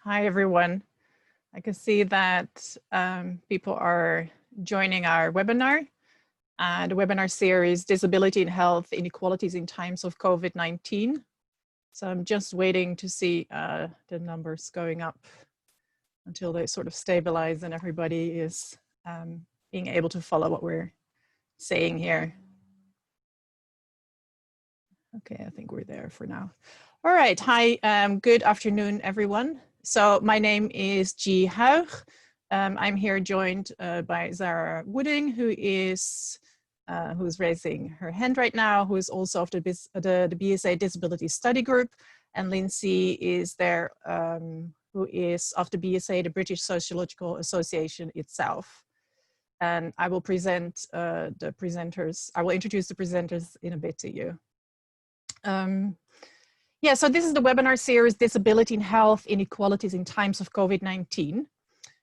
Hi, everyone. I can see that people are joining our webinar. The webinar series, Disability in Health, Inequalities in Times of COVID-19. So I'm just waiting to see the numbers going up until they sort of stabilize and everybody is being able to follow what we're saying here. Okay, I think we're there for now. All right, hi, good afternoon, everyone. So my name is Ji Huang. I'm here joined by Zara Wooding, who's raising her hand right now, who is also of the BSA Disability Study Group, and Lindsay is there, who is of the BSA, the British Sociological Association itself. And I will present the presenters. I will introduce the presenters in a bit to you. Yeah, so this is the webinar series, Disability in Health, Inequalities in Times of COVID-19.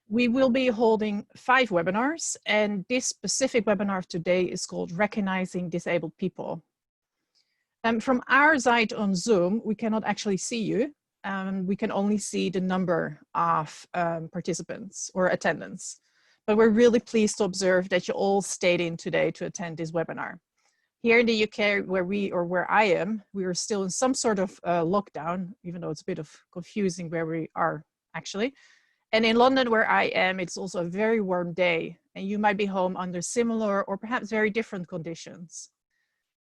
We will be holding 5 webinars, and this specific webinar today is called Recognizing Disabled People. From our side on Zoom, we cannot actually see you. We can only see the number of participants or attendants. But we're really pleased to observe that you all stayed in today to attend this webinar. Here in the UK, where I am, we are still in some sort of lockdown, even though it's a bit of confusing where we are actually. And in London, where I am, it's also a very warm day, and you might be home under similar or perhaps very different conditions.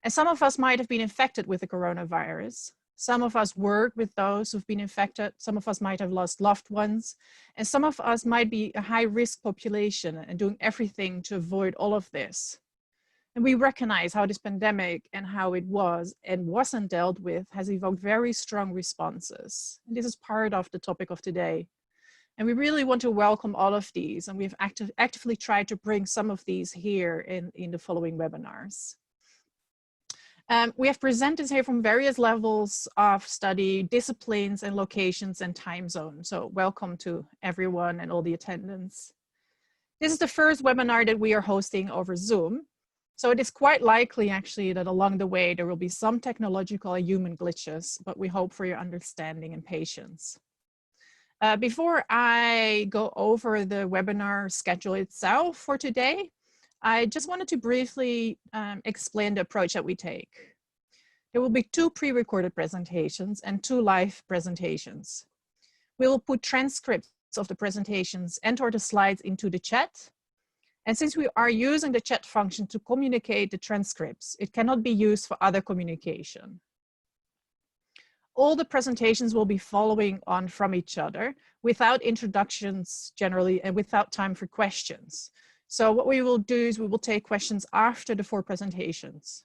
And some of us might have been infected with the coronavirus. Some of us work with those who've been infected. Some of us might have lost loved ones. And some of us might be a high-risk population and doing everything to avoid all of this. And we recognize how this pandemic and how it was and wasn't dealt with has evoked very strong responses. And this is part of the topic of today. And we really want to welcome all of these. And we've actively tried to bring some of these here in the following webinars. We have presenters here from various levels of study, disciplines and locations and time zones. So welcome to everyone and all the attendants. This is the first webinar that we are hosting over Zoom. So it is quite likely actually that along the way there will be some technological and human glitches, but we hope for your understanding and patience. Before I go over the webinar schedule itself for today, I just wanted to briefly explain the approach that we take. There will be 2 pre-recorded presentations and 2 live presentations. We will put transcripts of the presentations and or the slides into the chat. And since we are using the chat function to communicate the transcripts, it cannot be used for other communication. All the presentations will be following on from each other without introductions generally and without time for questions. So what we will do is we will take questions after the 4 presentations.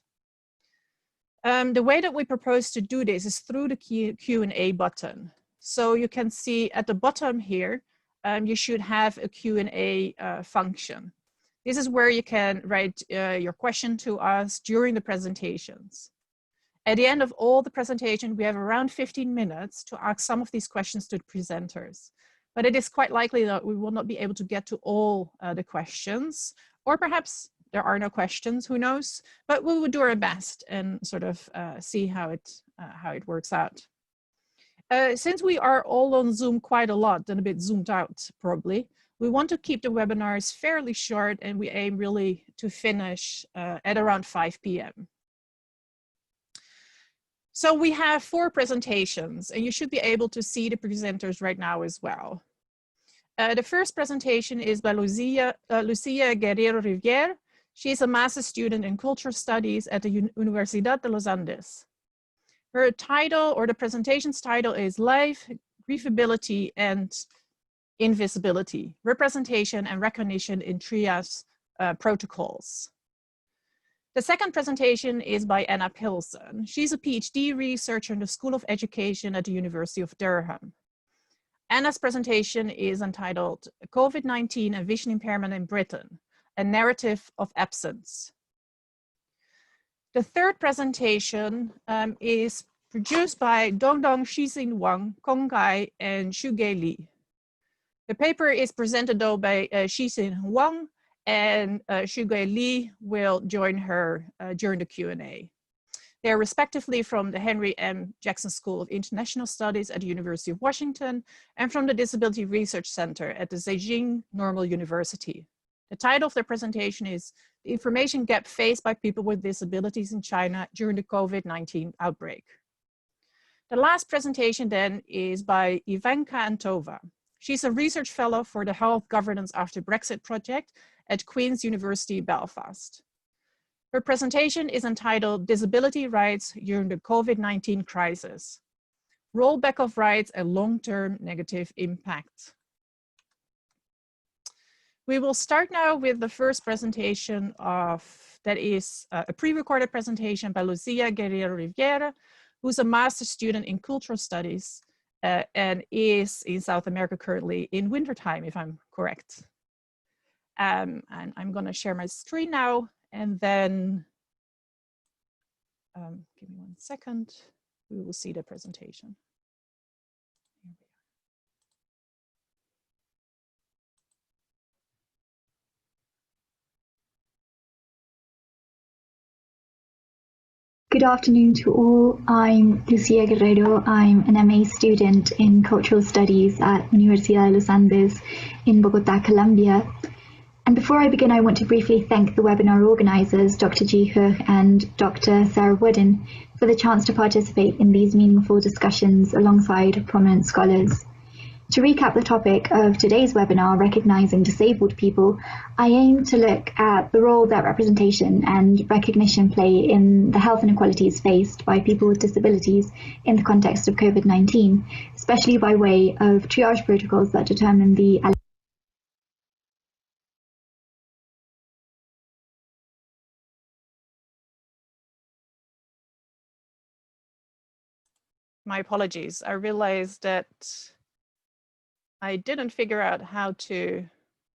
The way that we propose to do this is through the Q&A button. So you can see at the bottom here, you should have a Q&A function. This is where you can write your question to us during the presentations. At the end of all the presentation, we have around 15 minutes to ask some of these questions to the presenters. But it is quite likely that we will not be able to get to all the questions, or perhaps there are no questions, who knows? But we will do our best and sort of see how it works out. Since we are all on Zoom quite a lot and a bit zoomed out probably, we want to keep the webinars fairly short, and we aim really to finish at around 5 p.m. So we have 4 presentations, and you should be able to see the presenters right now as well. The first presentation is by Lucía Guerrero Rivière. She's a master's student in cultural studies at the Universidad de los Andes. Her title, or the presentation's title, is Life, Grievability, and Invisibility, Representation and Recognition in TRIAGE Protocols. The second presentation is by Anna Pilson. She's a PhD researcher in the School of Education at the University of Durham. Anna's presentation is entitled COVID-19 and Vision Impairment in Britain, a Narrative of Absence. The third presentation is produced by Shixin Huang, Cong Cai, and Xuehui Li. The paper is presented though by Shixin Huang, and Xuehui Li will join her during the Q&A. They are respectively from the Henry M. Jackson School of International Studies at the University of Washington and from the Disability Research Center at the Zhejiang Normal University. The title of their presentation is The Information Gap Faced by People with Disabilities in China During the COVID-19 Outbreak. The last presentation then is by Ivanka Antova. She's a research fellow for the Health Governance After Brexit project at Queen's University Belfast. Her presentation is entitled Disability Rights During the COVID-19 Crisis, Rollback of Rights and Long-Term Negative Impact. We will start now with the first presentation that is a pre-recorded presentation by Lucía Guerrero Rivière, who's a master's student in cultural studies and is in South America currently in wintertime, if I'm correct. And I'm gonna share my screen now. And then, give me 1 second, we will see the presentation. Good afternoon to all. I'm Lucía Guerrero. I'm an MA student in Cultural Studies at Universidad de los Andes in Bogotá, Colombia. And before I begin, I want to briefly thank the webinar organizers, Dr. Xuehui and Dr. Sarah Wooden, for the chance to participate in these meaningful discussions alongside prominent scholars. To recap the topic of today's webinar, Recognizing Disabled People, I aim to look at the role that representation and recognition play in the health inequalities faced by people with disabilities in the context of COVID-19, especially by way of triage protocols that determine the My apologies. I realized that I didn't figure out how to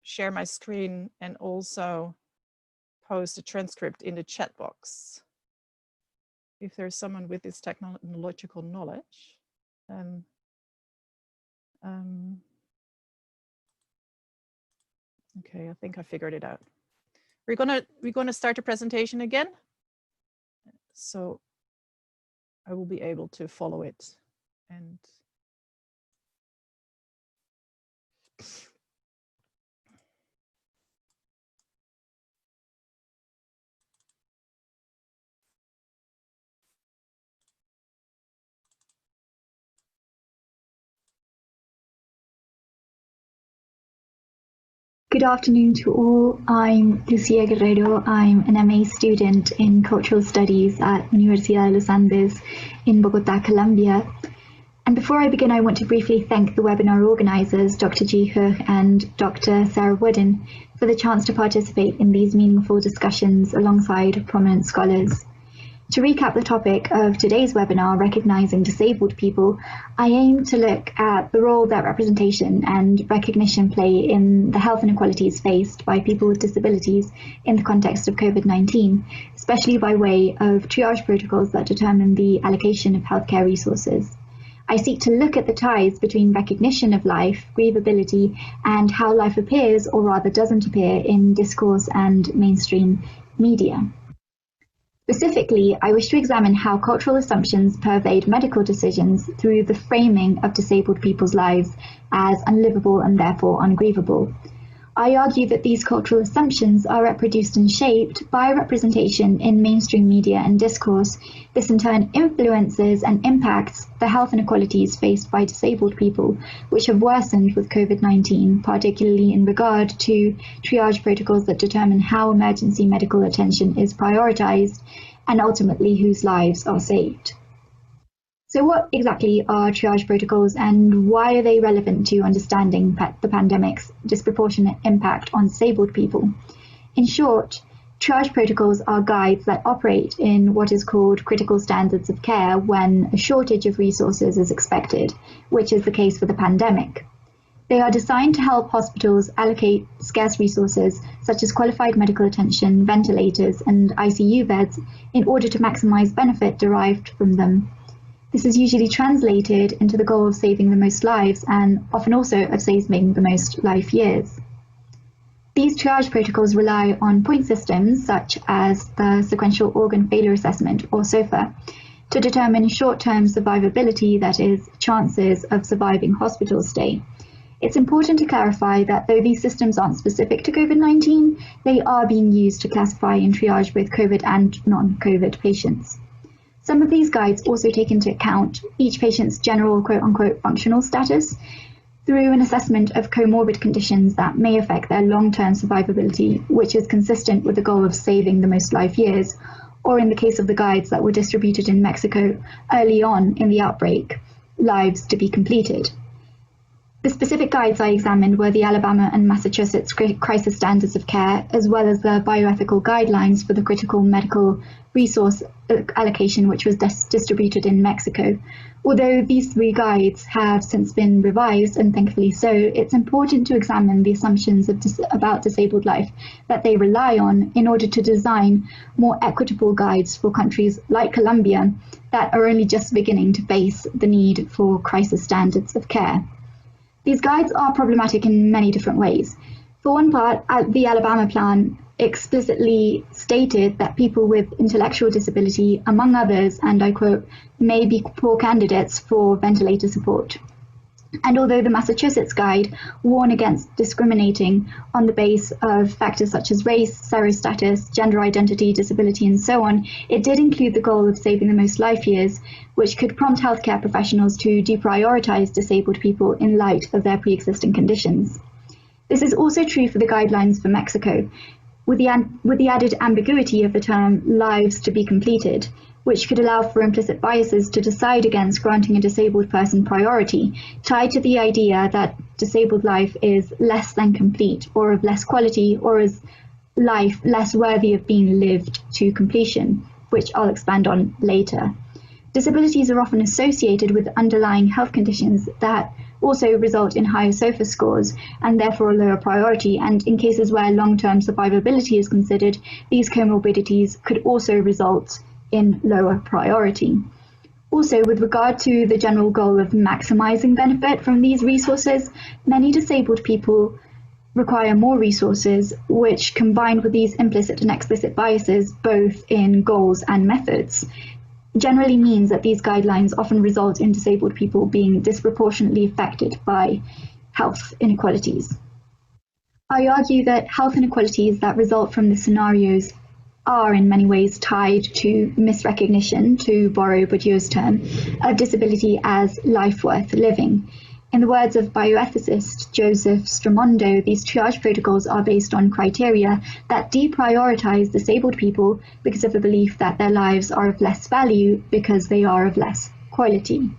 share my screen and also post a transcript in the chat box. If there's someone with this technological knowledge, then okay, I think I figured it out. We're gonna start the presentation again. So I will be able to follow it. And Good afternoon to all. I'm Lucía Guerrero. I'm an MA student in Cultural Studies at Universidad de los Andes in Bogotá, Colombia. And before I begin, I want to briefly thank the webinar organizers, Dr. Xuehui and Dr. Sarah Wooden, for the chance to participate in these meaningful discussions alongside prominent scholars. To recap the topic of today's webinar, Recognizing Disabled People, I aim to look at the role that representation and recognition play in the health inequalities faced by people with disabilities in the context of COVID-19, especially by way of triage protocols that determine the allocation of healthcare resources. I seek to look at the ties between recognition of life, grievability, and how life appears or rather doesn't appear in discourse and mainstream media. Specifically, I wish to examine how cultural assumptions pervade medical decisions through the framing of disabled people's lives as unlivable and therefore ungrievable. I argue that these cultural assumptions are reproduced and shaped by representation in mainstream media and discourse. This in turn influences and impacts the health inequalities faced by disabled people, which have worsened with COVID-19, particularly in regard to triage protocols that determine how emergency medical attention is prioritized and ultimately whose lives are saved. So what exactly are triage protocols and why are they relevant to understanding the pandemic's disproportionate impact on disabled people? In short, triage protocols are guides that operate in what is called critical standards of care when a shortage of resources is expected, which is the case for the pandemic. They are designed to help hospitals allocate scarce resources such as qualified medical attention, ventilators, and ICU beds in order to maximize benefit derived from them. This is usually translated into the goal of saving the most lives and often also of saving the most life years. These triage protocols rely on point systems such as the Sequential Organ Failure Assessment, or SOFA, to determine short-term survivability, that is, chances of surviving hospital stay. It's important to clarify that though these systems aren't specific to COVID-19, they are being used to classify and triage both COVID and non-COVID patients. Some of these guides also take into account each patient's general quote-unquote functional status through an assessment of comorbid conditions that may affect their long-term survivability, which is consistent with the goal of saving the most life years, or in the case of the guides that were distributed in Mexico early on in the outbreak, lives to be completed. The specific guides I examined were the Alabama and Massachusetts crisis standards of care, as well as the bioethical guidelines for the critical medical resource allocation, which was distributed in Mexico. Although these three guides have since been revised, and thankfully so, it's important to examine the assumptions about disabled life that they rely on in order to design more equitable guides for countries like Colombia that are only just beginning to face the need for crisis standards of care. These guides are problematic in many different ways. For one part, the Alabama plan explicitly stated that people with intellectual disability, among others, and I quote, may be poor candidates for ventilator support. And although the Massachusetts guide warned against discriminating on the basis of factors such as race, serostatus, gender identity, disability, and so on, it did include the goal of saving the most life years, which could prompt healthcare professionals to deprioritize disabled people in light of their pre-existing conditions. This is also true for the guidelines for Mexico, with the added ambiguity of the term lives to be completed, which could allow for implicit biases to decide against granting a disabled person priority, tied to the idea that disabled life is less than complete, or of less quality, or is life less worthy of being lived to completion, which I'll expand on later. Disabilities are often associated with underlying health conditions that also result in higher SOFA scores and therefore a lower priority, and in cases where long-term survivability is considered, these comorbidities could also result in lower priority. Also, with regard to the general goal of maximizing benefit from these resources, many disabled people require more resources, which, combined with these implicit and explicit biases, both in goals and methods, generally means that these guidelines often result in disabled people being disproportionately affected by health inequalities. I argue that health inequalities that result from the scenarios are in many ways tied to misrecognition, to borrow Bourdieu's term, of disability as life worth living. In the words of bioethicist Joseph Stramondo, these triage protocols are based on criteria that deprioritize disabled people because of the belief that their lives are of less value because they are of less quality.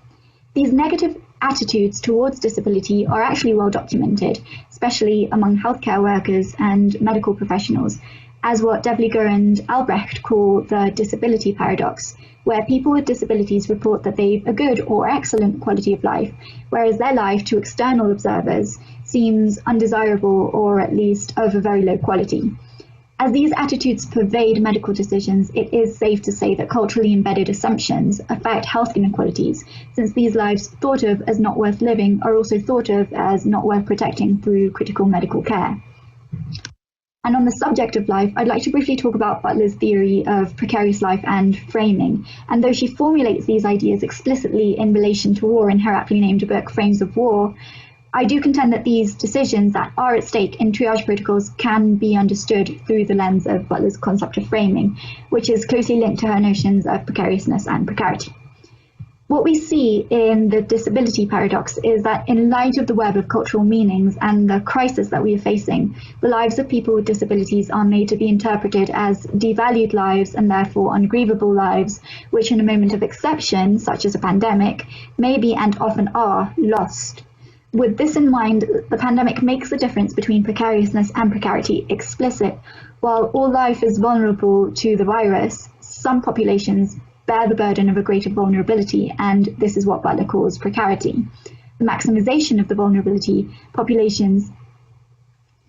These negative attitudes towards disability are actually well documented, especially among healthcare workers and medical professionals, as what Devliger and Albrecht call the disability paradox, where people with disabilities report that they've a good or excellent quality of life, whereas their life to external observers seems undesirable or at least of a very low quality. As these attitudes pervade medical decisions, it is safe to say that culturally embedded assumptions affect health inequalities, since these lives thought of as not worth living are also thought of as not worth protecting through critical medical care. And on the subject of life, I'd like to briefly talk about Butler's theory of precarious life and framing. And though she formulates these ideas explicitly in relation to war in her aptly named book, Frames of War, I do contend that these decisions that are at stake in triage protocols can be understood through the lens of Butler's concept of framing, which is closely linked to her notions of precariousness and precarity. What we see in the disability paradox is that in light of the web of cultural meanings and the crisis that we are facing, the lives of people with disabilities are made to be interpreted as devalued lives and therefore ungrievable lives, which in a moment of exception, such as a pandemic, may be and often are lost. With this in mind, the pandemic makes the difference between precariousness and precarity explicit. While all life is vulnerable to the virus, some populations bear the burden of a greater vulnerability, and this is what Butler calls precarity. The maximization of the vulnerability populations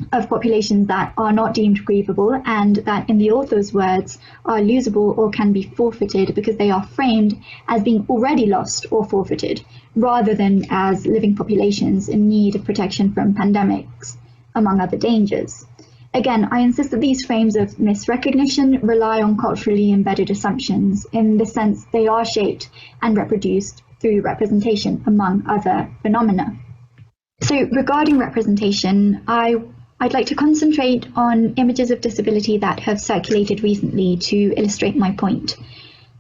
that are not deemed grievable and that, in the author's words, are losable or can be forfeited because they are framed as being already lost or forfeited, rather than as living populations in need of protection from pandemics, among other dangers. Again, I insist that these frames of misrecognition rely on culturally embedded assumptions. In this sense, they are shaped and reproduced through representation, among other phenomena. So regarding representation, I'd like to concentrate on images of disability that have circulated recently to illustrate my point.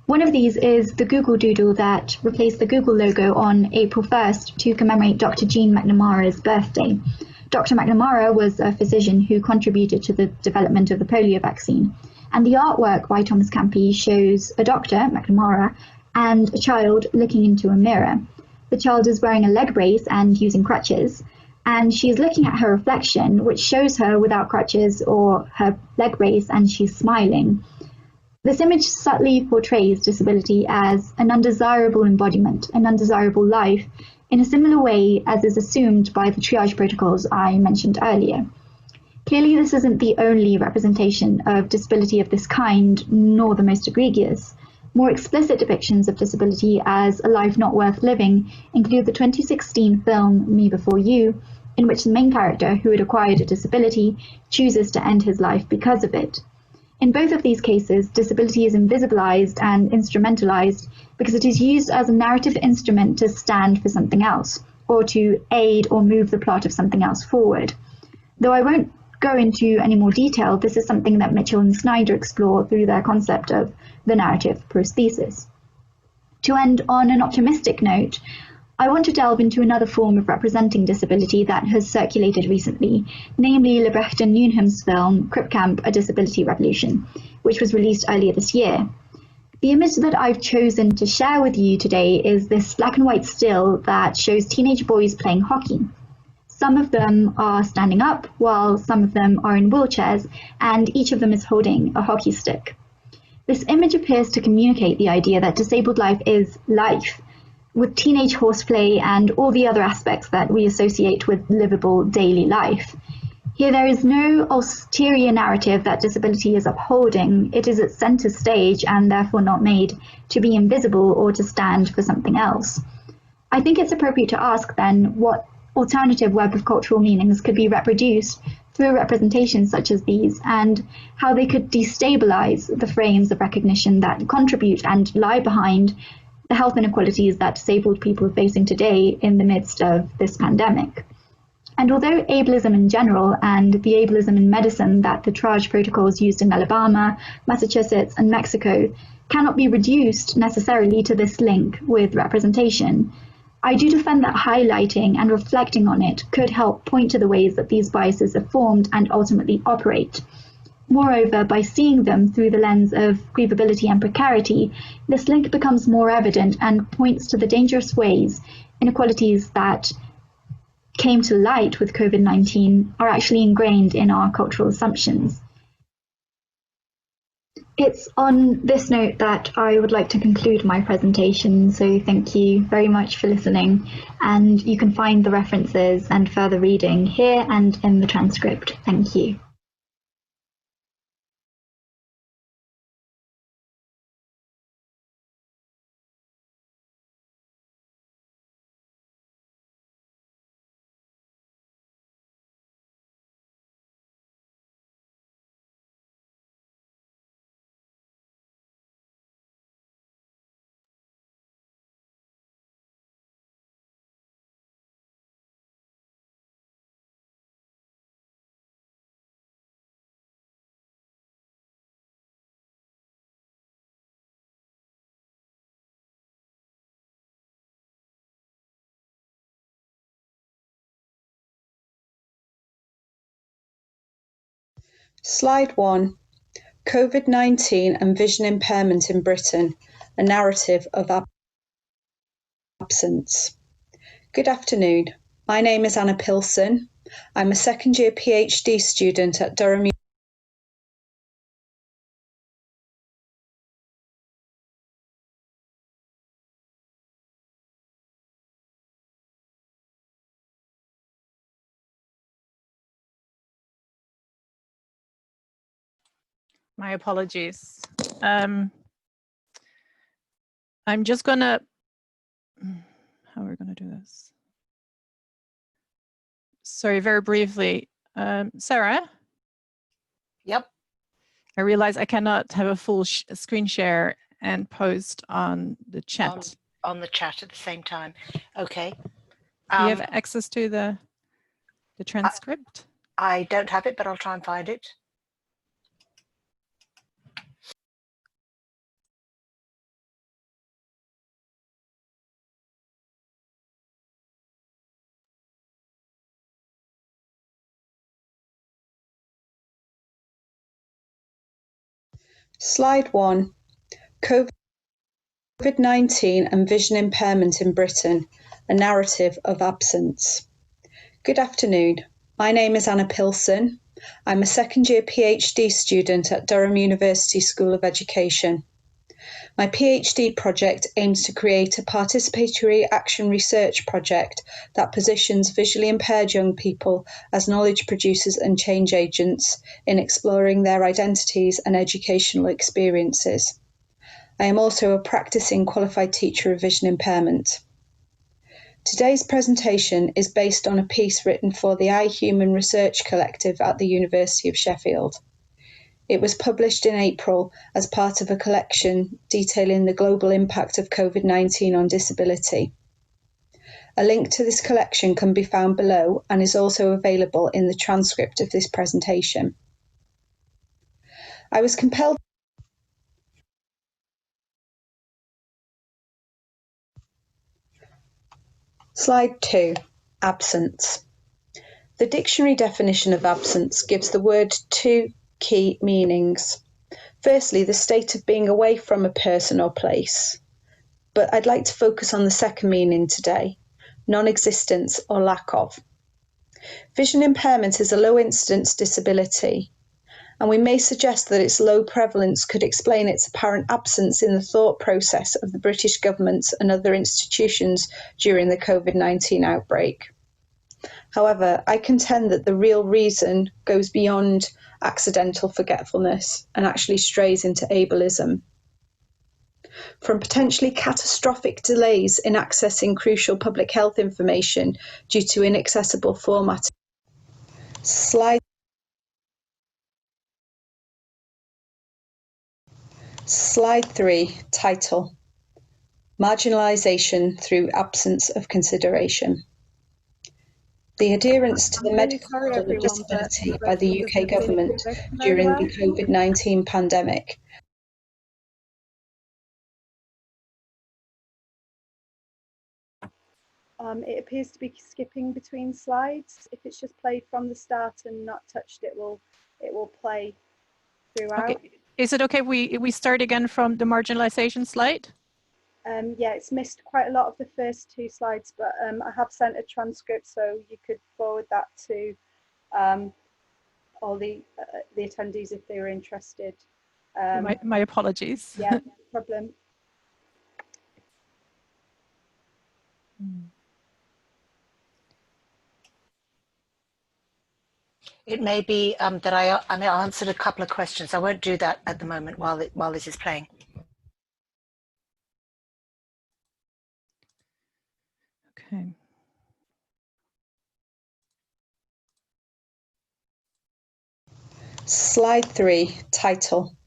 One of these is the Google Doodle that replaced the Google logo on April 1st to commemorate Dr. Jean McNamara's birthday. Dr. McNamara was a physician who contributed to the development of the polio vaccine. And the artwork by Thomas Campy shows a doctor, McNamara, and a child looking into a mirror. The child is wearing a leg brace and using crutches, and she's looking at her reflection, which shows her without crutches or her leg brace, and she's smiling. This image subtly portrays disability as an undesirable embodiment, an undesirable life, in a similar way as is assumed by the triage protocols I mentioned earlier. Clearly, this isn't the only representation of disability of this kind, nor the most egregious. More explicit depictions of disability as a life not worth living include the 2016 film Me Before You, in which the main character, who had acquired a disability, chooses to end his life because of it. In both of these cases, disability is invisibilized and instrumentalized because it is used as a narrative instrument to stand for something else, or to aid or move the plot of something else forward. Though I won't go into any more detail, this is something that Mitchell and Snyder explore through their concept of the narrative prosthesis. To end on an optimistic note, I want to delve into another form of representing disability that has circulated recently, namely Lebrecht and Newnham's film Crip Camp: A Disability Revolution, which was released earlier this year. The image that I've chosen to share with you today is this black and white still that shows teenage boys playing hockey. Some of them are standing up, while some of them are in wheelchairs, and each of them is holding a hockey stick. This image appears to communicate the idea that disabled life is life, with teenage horseplay and all the other aspects that we associate with livable daily life. Here there is no ulterior narrative that disability is upholding. It is at center stage and therefore not made to be invisible or to stand for something else. I think it's appropriate to ask then what alternative web of cultural meanings could be reproduced through representations such as these, and how they could destabilize the frames of recognition that contribute and lie behind the health inequalities that disabled people are facing today in the midst of this pandemic. And although ableism in general and the ableism in medicine that the triage protocols used in Alabama, Massachusetts, and Mexico cannot be reduced necessarily to this link with representation, I do defend that highlighting and reflecting on it could help point to the ways that these biases are formed and ultimately operate. Moreover, by seeing them through the lens of grievability and precarity, this link becomes more evident and points to the dangerous ways inequalities that came to light with COVID-19 are actually ingrained in our cultural assumptions. It's on this note that I would like to conclude my presentation, so thank you very much for listening, and you can find the references and further reading here and in the transcript. Thank you. Slide 1. COVID-19 and vision impairment in Britain, a narrative of absence. Good afternoon. My name is Anna Pilson. I'm a second-year PhD student at Durham. My apologies. I'm just gonna, how are we gonna do this? Sorry, very briefly. Sarah, Yep. I realize I cannot have a full screen share and post on the chat. On the chat at the same time. Okay. Do you have access to the transcript? I don't have it, but I'll try and find it. Slide 1. COVID-19 and vision impairment in Britain, a narrative of absence. Good afternoon. My name is Anna Pilson. I'm a second-year PhD student at Durham University School of Education. My PhD project aims to create a participatory action research project that positions visually impaired young people as knowledge producers and change agents in exploring their identities and educational experiences. I am also a practicing qualified teacher of vision impairment. Today's presentation is based on a piece written for the iHuman Research Collective at the University of Sheffield. It was published in April as part of a collection detailing the global impact of COVID-19 on disability. A link to this collection can be found below and is also available in the transcript of this presentation. I was compelled. Slide 2. Absence. The dictionary definition of absence gives the word two key meanings. Firstly, the state of being away from a person or place. But I'd like to focus on the second meaning today, non-existence or lack of. Vision impairment is a low incidence disability, and we may suggest that its low prevalence could explain its apparent absence in the thought process of the British government and other institutions during the COVID-19 outbreak. However, I contend that the real reason goes beyond accidental forgetfulness and actually strays into ableism. From potentially catastrophic delays in accessing crucial public health information due to inaccessible formatting. Slide 3, title, Marginalisation through Absence of Consideration. The adherence to the medical model of disability by the UK government during the COVID-19 pandemic it appears to be skipping between slides. If it's just played from the start and not touched, it will play throughout. Okay. Is it okay if we start again from the marginalisation slide? Yeah, it's missed quite a lot of the first two slides, but I have sent a transcript, so you could forward that to all the attendees if they were interested. My apologies. Yeah, no problem. It may be that I answered a couple of questions. I won't do that at the moment while this is playing. Okay. Slide 3, title,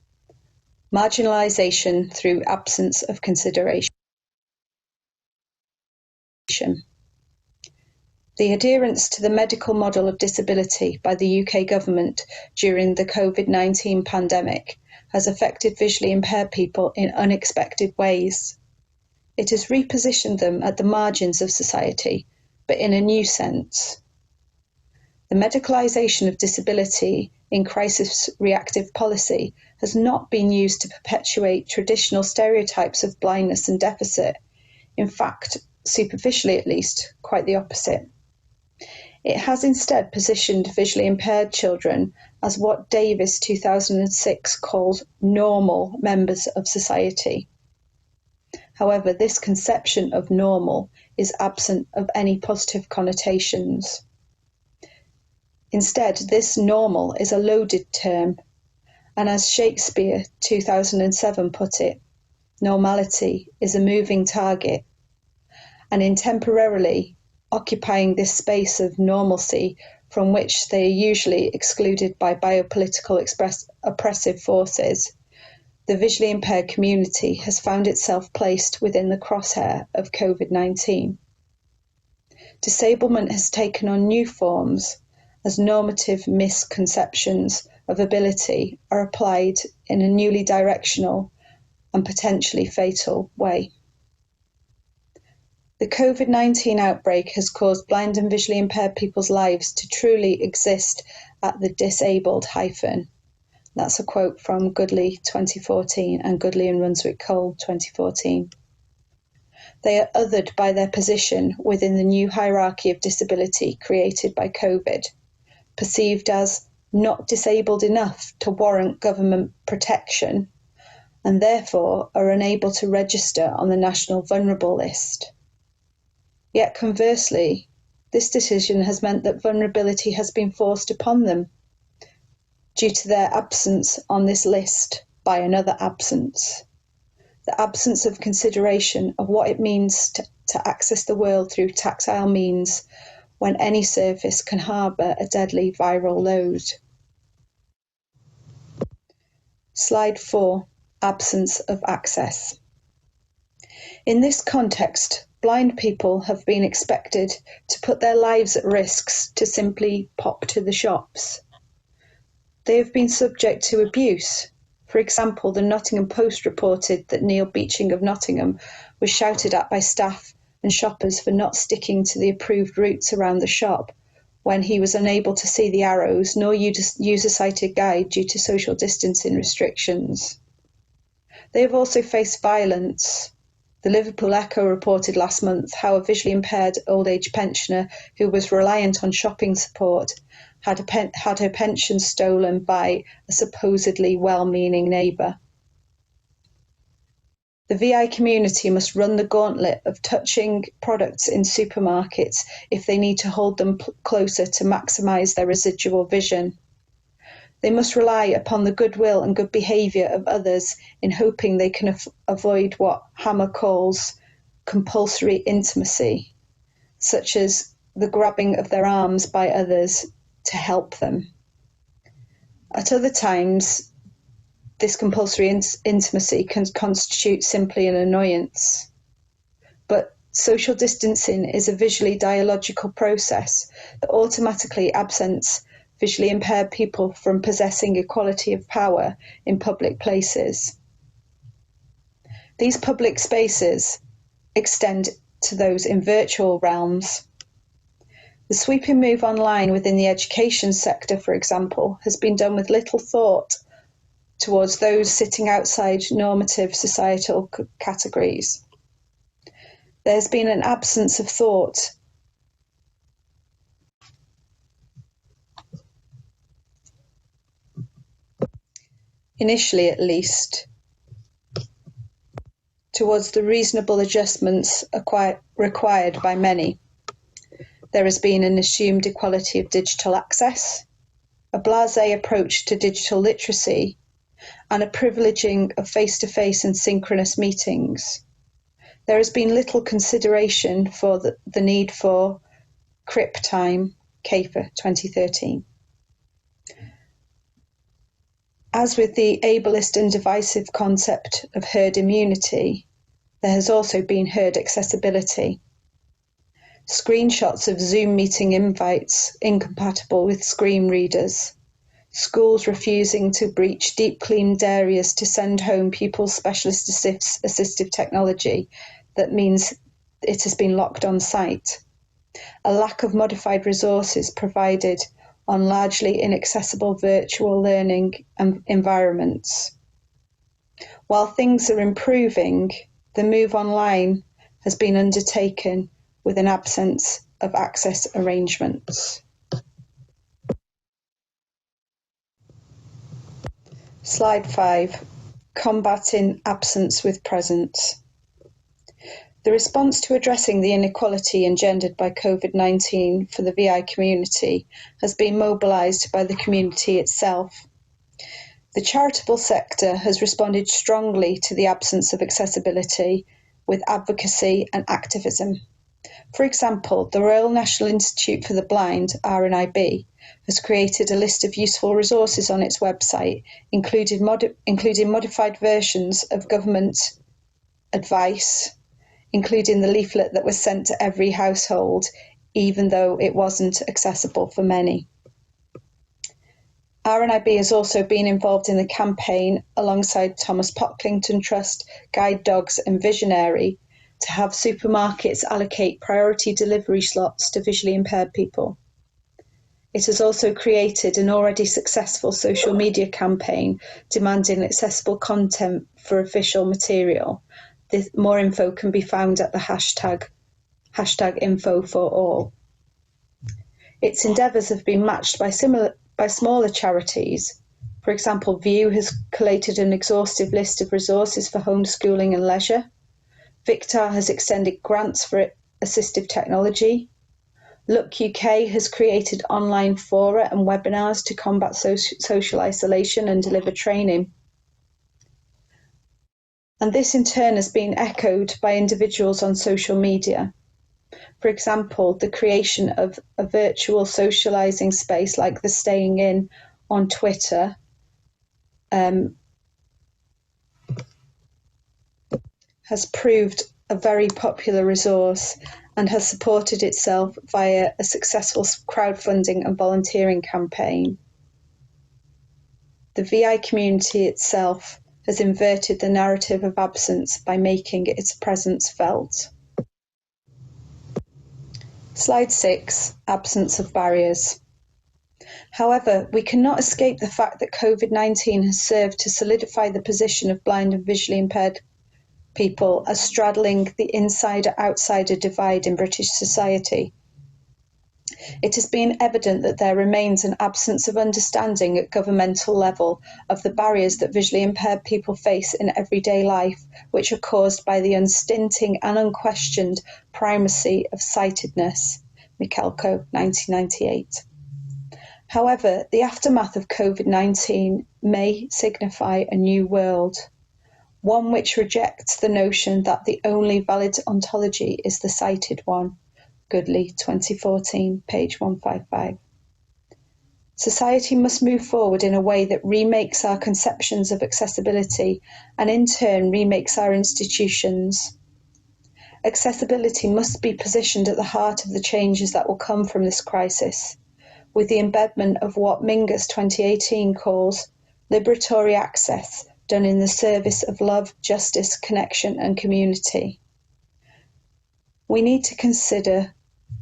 Marginalisation through Absence of Consideration. The adherence to the medical model of disability by the UK government during the COVID-19 pandemic has affected visually impaired people in unexpected ways. It has repositioned them at the margins of society, but in a new sense. The medicalisation of disability in crisis reactive policy has not been used to perpetuate traditional stereotypes of blindness and deficit. In fact, superficially at least, quite the opposite. It has instead positioned visually impaired children as what Davis 2006 called normal members of society. However, this conception of normal is absent of any positive connotations. Instead, this normal is a loaded term, and as Shakespeare 2007 put it, normality is a moving target, and in temporarily occupying this space of normalcy from which they are usually excluded by biopolitical oppressive forces, the visually impaired community has found itself placed within the crosshair of COVID-19. Disablement has taken on new forms as normative misconceptions of ability are applied in a newly directional and potentially fatal way. The COVID-19 outbreak has caused blind and visually impaired people's lives to truly exist at the disabled hyphen. That's a quote from Goodley 2014 and Goodley and Runswick Cole 2014. They are othered by their position within the new hierarchy of disability created by COVID, perceived as not disabled enough to warrant government protection, and therefore are unable to register on the National Vulnerable List. Yet conversely, this decision has meant that vulnerability has been forced upon them due to their absence on this list by another absence. The absence of consideration of what it means to access the world through tactile means when any surface can harbour a deadly viral load. Slide 4, absence of access. In this context, blind people have been expected to put their lives at risk to simply pop to the shops. They have been subject to abuse. For example, the Nottingham Post reported that Neil Beeching of Nottingham was shouted at by staff and shoppers for not sticking to the approved routes around the shop when he was unable to see the arrows nor use a sighted guide due to social distancing restrictions. They have also faced violence. The Liverpool Echo reported last month how a visually impaired old age pensioner who was reliant on shopping support had her pension stolen by a supposedly well-meaning neighbour. The VI community must run the gauntlet of touching products in supermarkets if they need to hold them closer to maximise their residual vision. They must rely upon the goodwill and good behaviour of others in hoping they can avoid what Hammer calls compulsory intimacy, such as the grabbing of their arms by others to help them. At other times, this compulsory intimacy can constitute simply an annoyance. But social distancing is a visually dialogical process that automatically absents visually impaired people from possessing equality of power in public places. These public spaces extend to those in virtual realms. The sweeping move online within the education sector, for example, has been done with little thought towards those sitting outside normative societal categories. There's been an absence of thought initially at least, towards the reasonable adjustments required by many. There has been an assumed equality of digital access, a blasé approach to digital literacy, and a privileging of face-to-face and synchronous meetings. There has been little consideration for the need for CRIP time, CAFA 2013. As with the ableist and divisive concept of herd immunity, there has also been herd accessibility. Screenshots of Zoom meeting invites incompatible with screen readers, schools refusing to breach deep cleaned areas to send home pupils specialist assistive technology that means it has been locked on site, a lack of modified resources provided on largely inaccessible virtual learning environments. While things are improving, the move online has been undertaken with an absence of access arrangements. Slide 5, combating absence with presence. The response to addressing the inequality engendered by COVID-19 for the VI community has been mobilised by the community itself. The charitable sector has responded strongly to the absence of accessibility with advocacy and activism. For example, the Royal National Institute for the Blind, RNIB, has created a list of useful resources on its website, including modified versions of government advice, including the leaflet that was sent to every household, even though it wasn't accessible for many. RNIB has also been involved in the campaign alongside Thomas Pocklington Trust, Guide Dogs and Visionary to have supermarkets allocate priority delivery slots to visually impaired people. It has also created an already successful social media campaign demanding accessible content for official material. More info can be found at the hashtag #info4all. Its endeavours have been matched by smaller charities. For example, View has collated an exhaustive list of resources for homeschooling and leisure. Victar has extended grants for assistive technology. Look UK has created online fora and webinars to combat social isolation and deliver training. And this in turn has been echoed by individuals on social media. For example, the creation of a virtual socialising space like the Staying In on Twitter has proved a very popular resource and has supported itself via a successful crowdfunding and volunteering campaign. The VI community itself has inverted the narrative of absence by making its presence felt. Slide 6, absence of barriers. However, we cannot escape the fact that COVID-19 has served to solidify the position of blind and visually impaired people as straddling the insider-outsider divide in British society. It has been evident that there remains an absence of understanding at governmental level of the barriers that visually impaired people face in everyday life, which are caused by the unstinting and unquestioned primacy of sightedness. Michalko, 1998. However, the aftermath of COVID-19 may signify a new world, one which rejects the notion that the only valid ontology is the sighted one. Goodley, 2014, page 155. Society must move forward in a way that remakes our conceptions of accessibility and in turn remakes our institutions. Accessibility must be positioned at the heart of the changes that will come from this crisis, with the embedment of what Mingus 2018 calls liberatory access done in the service of love, justice, connection and community. We need to consider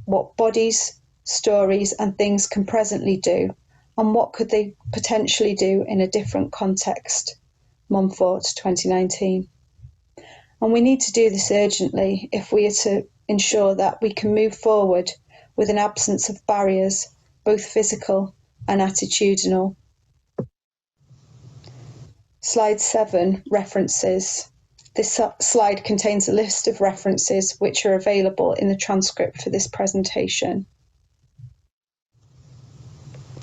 what bodies, stories and things can presently do and what could they potentially do in a different context. Montfort, 2019. And we need to do this urgently if we are to ensure that we can move forward with an absence of barriers, both physical and attitudinal. Slide 7, references. This slide contains a list of references which are available in the transcript for this presentation.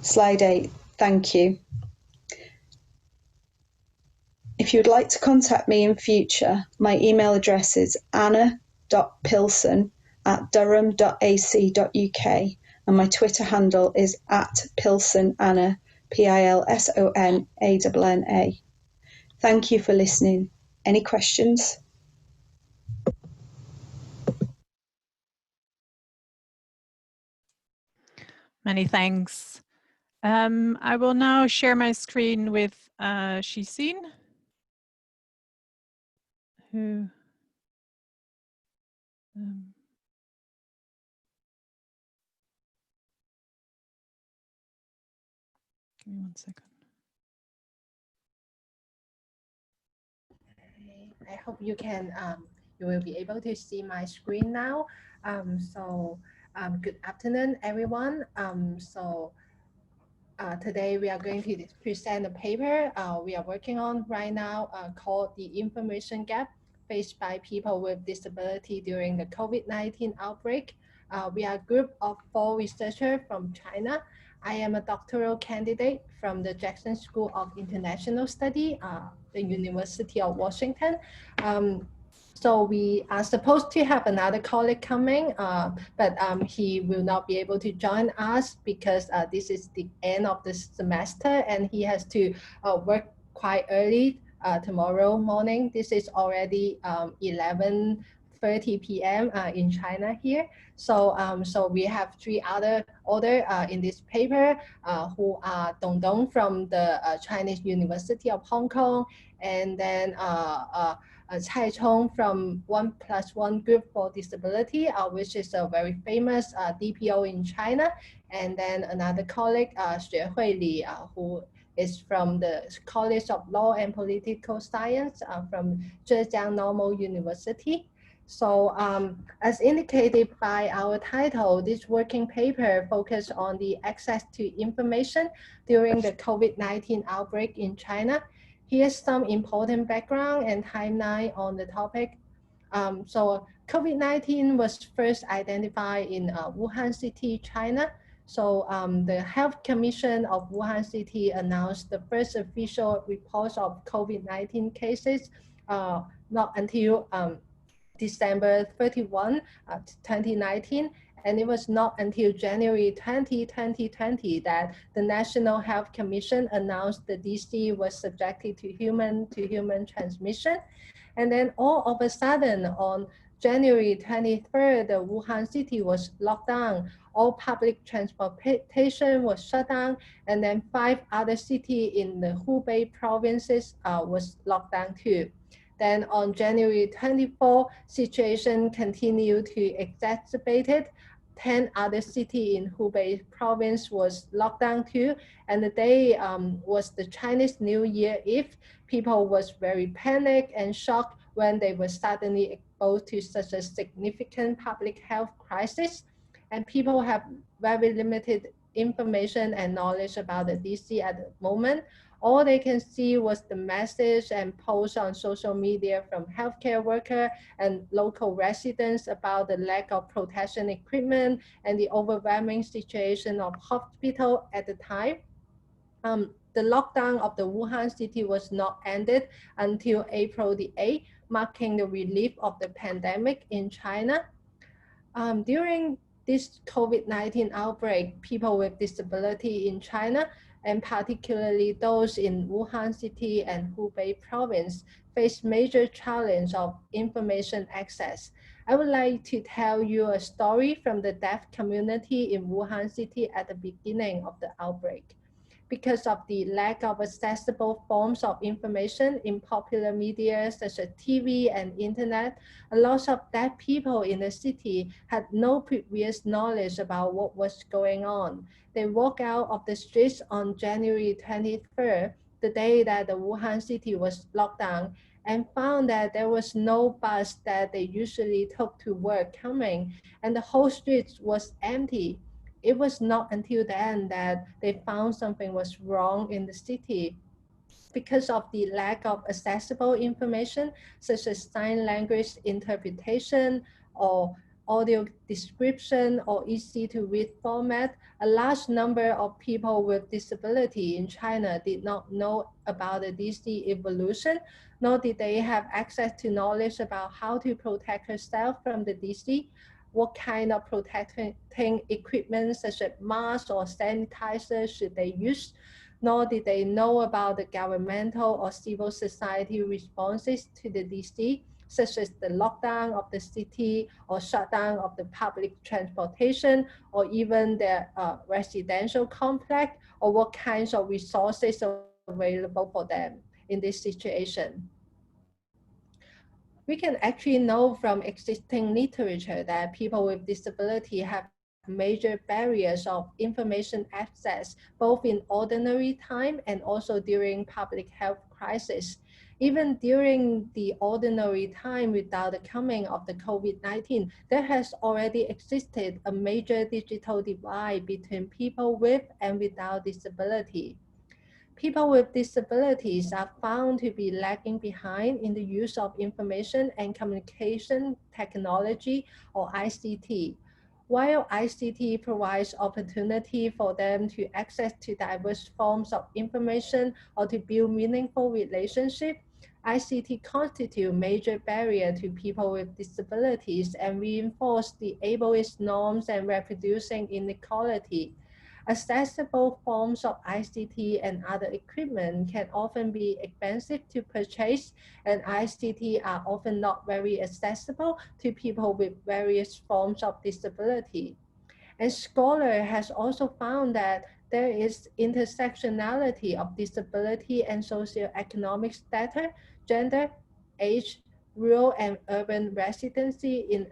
Slide 8, thank you. If you would like to contact me in future, my email address is anna.pilson@durham.ac.uk and my Twitter handle is @pilsonanna, PILSONANNA. Thank you for listening. Any questions? Many thanks. I will now share my screen with Shixin, who give me 1 second. I hope you can, you will be able to see my screen now. Good afternoon, everyone. Today we are going to present a paper we are working on right now called The Information Gap Faced by People with Disability During the COVID-19 Outbreak. We are a group of 4 researchers from China. I am a doctoral candidate from the Jackson School of International Study, the University of Washington. So we are supposed to have another colleague coming, but he will not be able to join us because this is the end of the semester and he has to work quite early tomorrow morning. This is already 11:30 p.m. In China here. So, so we have three other authors in this paper who are Dong Dong from the Chinese University of Hong Kong, and then Cai Chong from 1+1 Group for Disability, which is a very famous DPO in China, and then another colleague, Xuehui Li, who is from the College of Law and Political Science from Zhejiang Normal University. So as indicated by our title, this working paper focused on the access to information during the COVID-19 outbreak in China. Here's some important background and timeline on the topic. So COVID-19 was first identified in Wuhan City, China. So the Health Commission of Wuhan City announced the first official reports of COVID-19 cases not until December 31, 2019. And it was not until January 20, 2020 that the National Health Commission announced the DC was subjected to human-to-human transmission. And then all of a sudden on January 23rd, the Wuhan city was locked down. All public transportation was shut down. And then 5 other cities in the Hubei provinces was locked down too. Then on January 24, situation continued to exacerbate it. 10 other cities in Hubei province was locked down too. And the day was the Chinese New Year Eve. People was very panicked and shocked when they were suddenly exposed to such a significant public health crisis. And people have very limited information and knowledge about the DC at the moment. All they can see was the message and posts on social media from healthcare workers and local residents about the lack of protection equipment and the overwhelming situation of hospital at the time. The lockdown of the Wuhan city was not ended until April the 8th, marking the relief of the pandemic in China. During this COVID-19 outbreak, people with disability in China, and particularly those in Wuhan city and Hubei province, face major challenge of information access. I would like to tell you a story from the deaf community in Wuhan city at the beginning of the outbreak. Because of the lack of accessible forms of information in popular media such as TV and internet, a lot of deaf people in the city had no previous knowledge about what was going on. They walked out of the streets on January 23rd, the day that the Wuhan city was locked down, and found that there was no bus that they usually took to work coming, and the whole street was empty. It was not until then that they found something was wrong in the city. Because of the lack of accessible information, such as sign language interpretation or audio description or easy to read format, a large number of people with disability in China did not know about the DC evolution, nor did they have access to knowledge about how to protect herself from the DC, what kind of protecting equipment such as masks or sanitizer should they use, nor did they know about the governmental or civil society responses to the DC, such as the lockdown of the city or shutdown of the public transportation or even the residential complex, or what kinds of resources are available for them in this situation. We can actually know from existing literature that people with disability have major barriers of information access, both in ordinary time and also during public health crisis. Even during the ordinary time without the coming of the COVID-19, there has already existed a major digital divide between people with and without disability. People with disabilities are found to be lagging behind in the use of information and communication technology, or ICT. While ICT provides opportunity for them to access to diverse forms of information or to build meaningful relationships, ICT constitute a major barrier to people with disabilities and reinforce the ableist norms and reproducing inequality. Accessible forms of ICT and other equipment can often be expensive to purchase, and ICT are often not very accessible to people with various forms of disability. And Scholar has also found that there is intersectionality of disability and socioeconomic status, gender, age, rural and urban residency in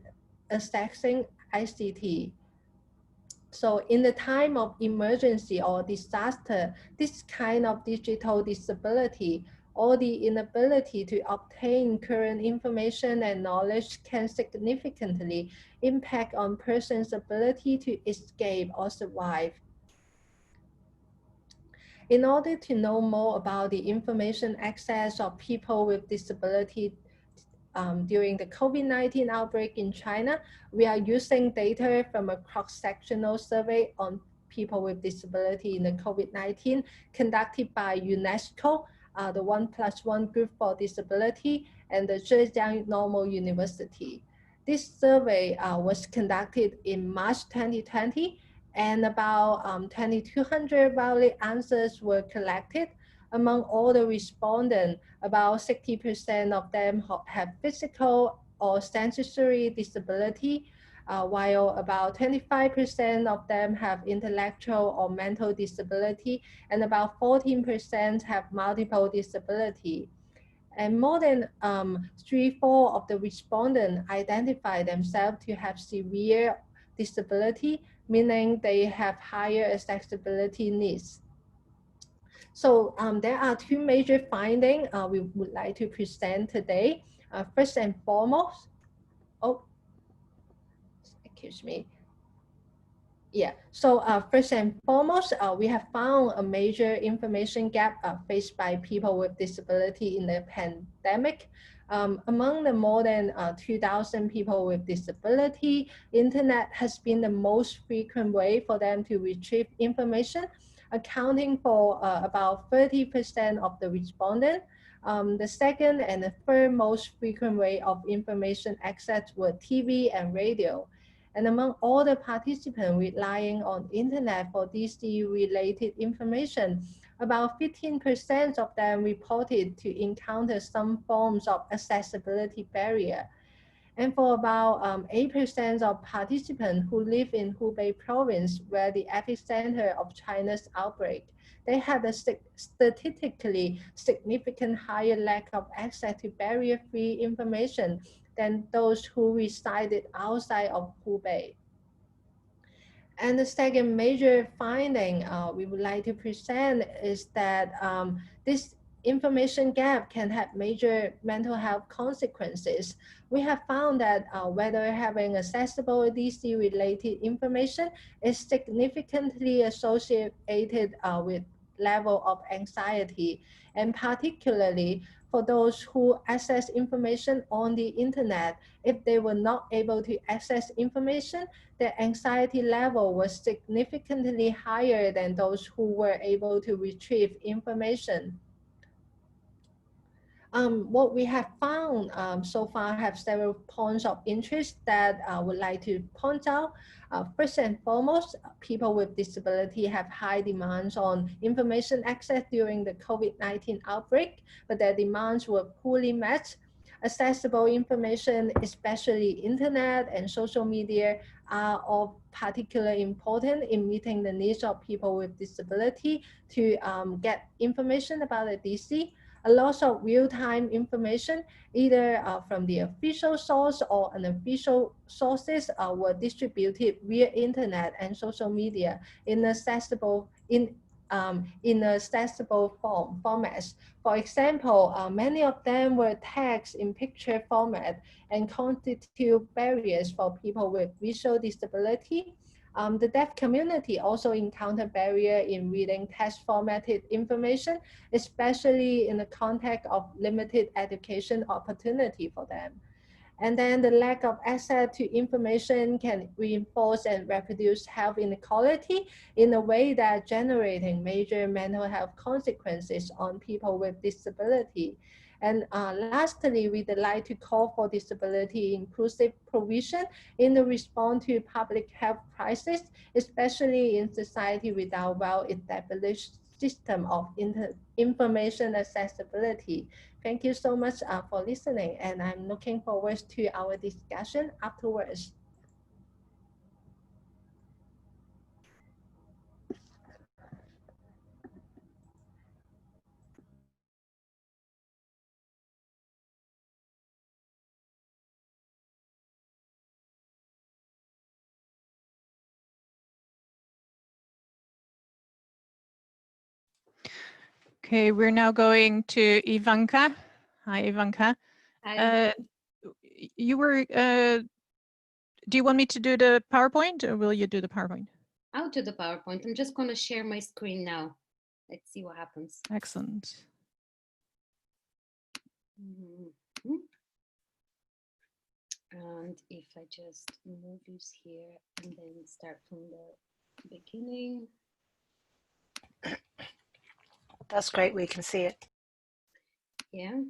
accessing ICT. So in the time of emergency or disaster, this kind of digital disability or the inability to obtain current information and knowledge can significantly impact on person's ability to escape or survive. In order to know more about the information access of people with disability during the COVID-19 outbreak in China, we are using data from a cross-sectional survey on people with disability in the COVID-19 conducted by UNESCO, the 1+1 Group for Disability, and the Zhejiang Normal University. This survey was conducted in March 2020, and about 2,200 valid answers were collected. Among all the respondents, about 60% of them have physical or sensory disability, while about 25% of them have intellectual or mental disability, and about 14% have multiple disability. And more than 3/4 of the respondents identify themselves to have severe disability, meaning they have higher accessibility needs. So there are two major findings we would like to present today. First and foremost, excuse me. Yeah, so first and foremost, we have found a major information gap faced by people with disability in the pandemic. Among the more than 2,000 people with disability, internet has been the most frequent way for them to retrieve information, accounting for about 30% of the respondents. The second and the third most frequent way of information access were TV and radio. And among all the participants relying on internet for DC-related information, about 15% of them reported to encounter some forms of accessibility barrier. And for about 8% of participants who live in Hubei province, where the epicenter of China's outbreak, they had a statistically significant higher lack of access to barrier-free information than those who resided outside of Hubei. And the second major finding we would like to present is that this information gap can have major mental health consequences. We have found that whether having accessible DC-related information is significantly associated with level of anxiety, and particularly for those who access information on the internet, if they were not able to access information, their anxiety level was significantly higher than those who were able to retrieve information. What we have found so far have several points of interest that I would like to point out. First and foremost, people with disability have high demands on information access during the COVID-19 outbreak, but their demands were poorly met. Accessible information, especially internet and social media, are of particular importance in meeting the needs of people with disability to get information about the DC. A lot of real-time information, either from the official source or unofficial sources, were distributed via internet and social media in accessible formats. For example, many of them were text in picture format and constitute barriers for people with visual disability. The deaf community also encountered barrier in reading text formatted information, especially in the context of limited education opportunity for them. And then the lack of access to information can reinforce and reproduce health inequality in a way that generating major mental health consequences on people with disability. And lastly, we'd like to call for disability inclusive provision in the response to public health crisis, especially in society without well-established system of information accessibility. Thank you so much for listening, and I'm looking forward to our discussion afterwards. Okay, we're now going to Ivanka. Hi, Ivanka. Hi. You were, do you want me to do the PowerPoint or will you do the PowerPoint? I'll do the PowerPoint. I'm just going to share my screen now. Let's see what happens. Excellent. And if I just move this here and then start from the beginning. That's great, we can see it. Yeah.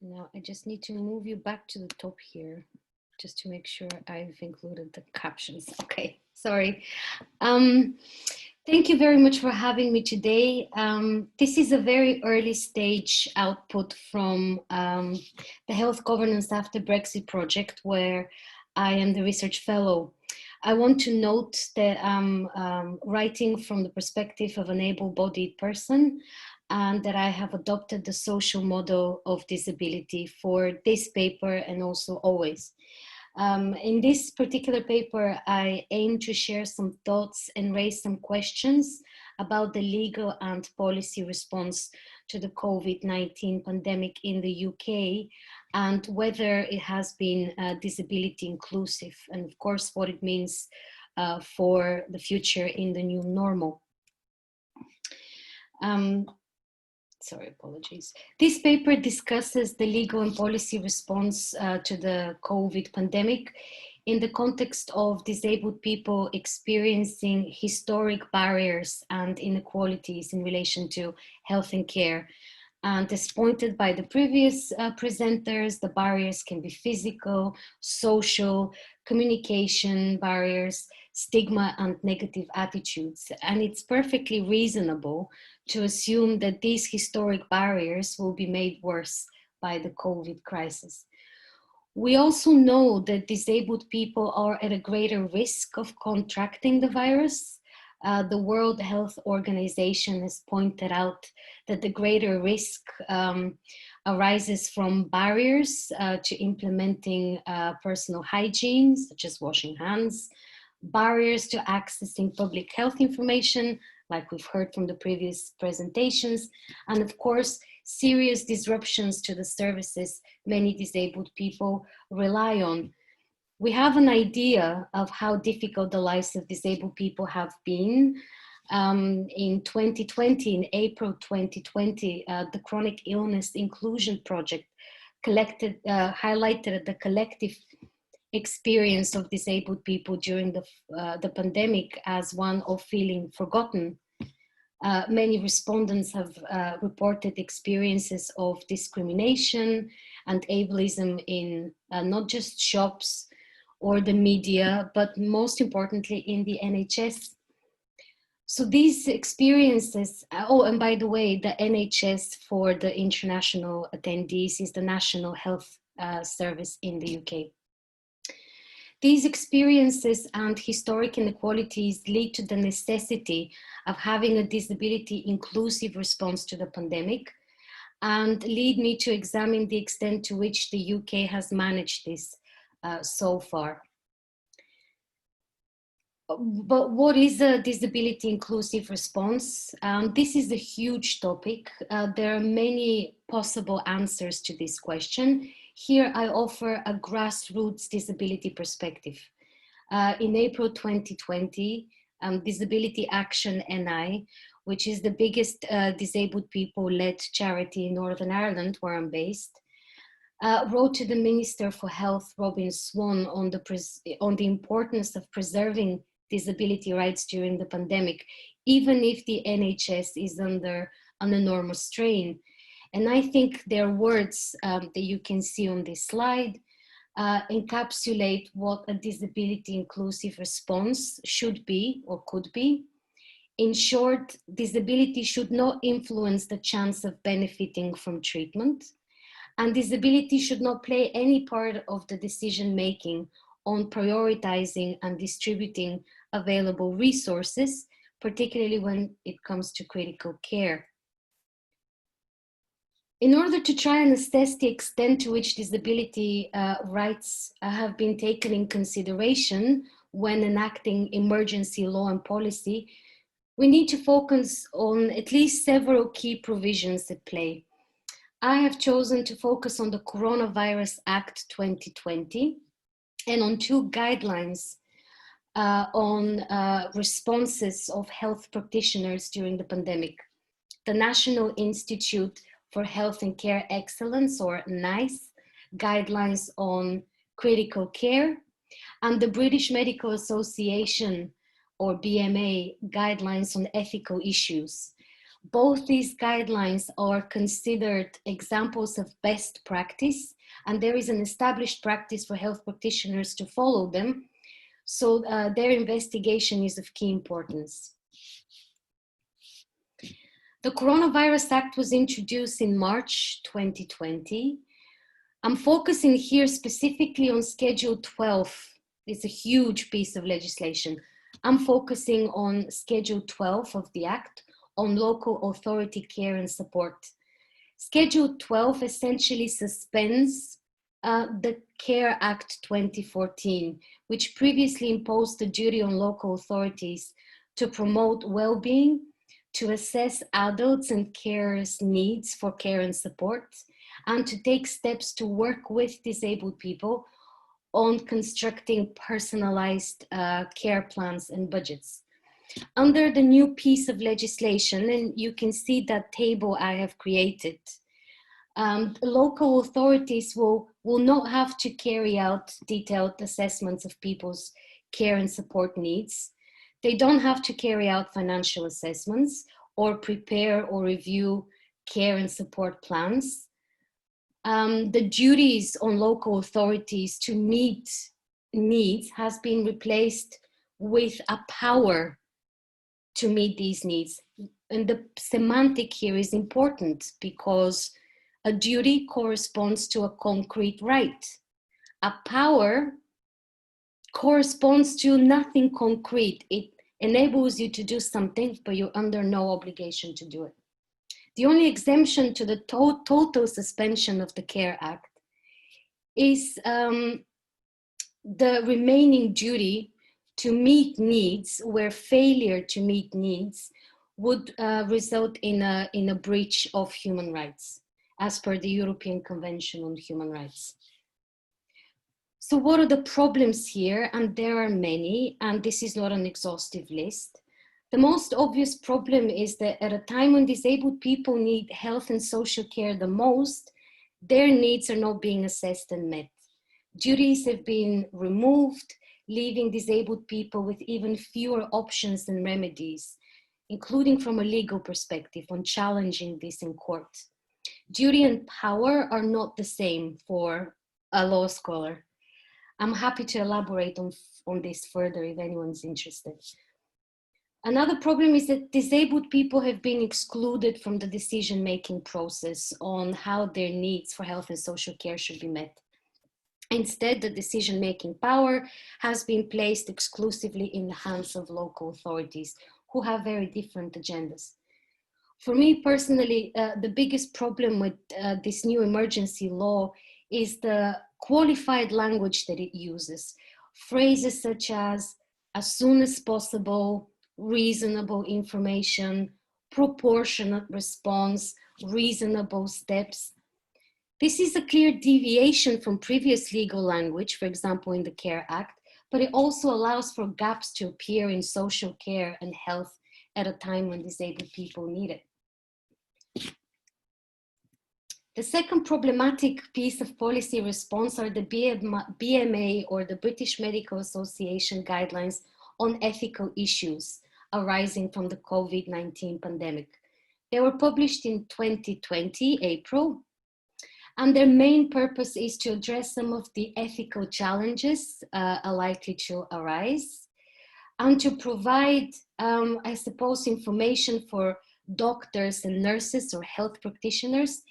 Now I just need to move you back to the top here, just to make sure I've included the captions. Okay, sorry. Thank you very much for having me today. This is a very early stage output from the Health Governance After Brexit project, where I am the research fellow. I want to note that I'm writing from the perspective of an able-bodied person, and that I have adopted the social model of disability for this paper and also always. In this particular paper, I aim to share some thoughts and raise some questions about the legal and policy response to the COVID-19 pandemic in the UK, and whether it has been disability inclusive, and of course what it means for the future in the new normal. Sorry, apologies. This paper discusses the legal and policy response to the COVID pandemic in the context of disabled people experiencing historic barriers and inequalities in relation to health and care. And as pointed by the previous presenters, the barriers can be physical, social, communication barriers, stigma, and negative attitudes. And it's perfectly reasonable to assume that these historic barriers will be made worse by the COVID crisis. We also know that disabled people are at a greater risk of contracting the virus. The World Health Organization has pointed out that the greater risk arises from barriers to implementing personal hygiene, such as washing hands, barriers to accessing public health information, like we've heard from the previous presentations, and of course, serious disruptions to the services many disabled people rely on. We have an idea of how difficult the lives of disabled people have been. In 2020, in April 2020, the Chronic Illness Inclusion Project highlighted the collective experience of disabled people during the pandemic as one of feeling forgotten. Many respondents have reported experiences of discrimination and ableism in not just shops or the media, but most importantly in the NHS. So these experiences, oh, and by the way, the NHS for the international attendees is the National Health Service in the UK. These experiences and historic inequalities lead to the necessity of having a disability inclusive response to the pandemic, and lead me to examine the extent to which the UK has managed this so far. But what is a disability inclusive response? This is a huge topic. There are many possible answers to this question. Here I offer a grassroots disability perspective. In April 2020, Disability Action NI, which is the biggest disabled people-led charity in Northern Ireland, where I'm based, wrote to the Minister for Health, Robin Swan, on the importance of preserving disability rights during the pandemic, even if the NHS is under an enormous strain. And I think their words that you can see on this slide encapsulate what a disability inclusive response should be or could be. In short, disability should not influence the chance of benefiting from treatment, and disability should not play any part of the decision-making on prioritizing and distributing available resources, particularly when it comes to critical care. In order to try and assess the extent to which disability rights have been taken in consideration when enacting emergency law and policy, we need to focus on at least several key provisions at play. I have chosen to focus on the Coronavirus Act 2020 and on two guidelines on responses of health practitioners during the pandemic. The National Institute for Health and Care Excellence, or NICE, guidelines on critical care, and the British Medical Association, or BMA, guidelines on ethical issues. Both these guidelines are considered examples of best practice, and there is an established practice for health practitioners to follow them, so their investigation is of key importance. The Coronavirus Act was introduced in March 2020. I'm focusing here specifically on Schedule 12. It's a huge piece of legislation. I'm focusing on Schedule 12 of the Act on local authority care and support. Schedule 12 essentially suspends the Care Act 2014, which previously imposed the duty on local authorities to promote well-being, to assess adults and carers' needs for care and support, and to take steps to work with disabled people on constructing personalized care plans and budgets. Under the new piece of legislation, and you can see that table I have created, local authorities will not have to carry out detailed assessments of people's care and support needs. They don't have to carry out financial assessments or prepare or review care and support plans. The duties on local authorities to meet needs has been replaced with a power to meet these needs. And the semantic here is important because a duty corresponds to a concrete right. A power corresponds to nothing concrete. It enables you to do something, but you're under no obligation to do it. The only exemption to the total suspension of the Care Act is the remaining duty to meet needs, where failure to meet needs would result in a breach of human rights, as per the European Convention on Human Rights. So what are the problems here? And there are many, and this is not an exhaustive list. The most obvious problem is that at a time when disabled people need health and social care the most, their needs are not being assessed and met. Duties have been removed, leaving disabled people with even fewer options and remedies, including from a legal perspective on challenging this in court. Duty and power are not the same for a law scholar. I'm happy to elaborate on this further if anyone's interested. Another problem is that disabled people have been excluded from the decision-making process on how their needs for health and social care should be met. Instead, the decision-making power has been placed exclusively in the hands of local authorities who have very different agendas. For me personally, the biggest problem with this new emergency law is the qualified language that it uses. Phrases such as soon as possible, reasonable information, proportionate response, reasonable steps. This is a clear deviation from previous legal language, for example, in the Care Act, but it also allows for gaps to appear in social care and health at a time when disabled people need it. The second problematic piece of policy response are the BMA, or the British Medical Association guidelines on ethical issues arising from the COVID-19 pandemic. They were published in 2020, April, and their main purpose is to address some of the ethical challenges likely to arise, and to provide, I suppose, information for doctors and nurses or health practitioners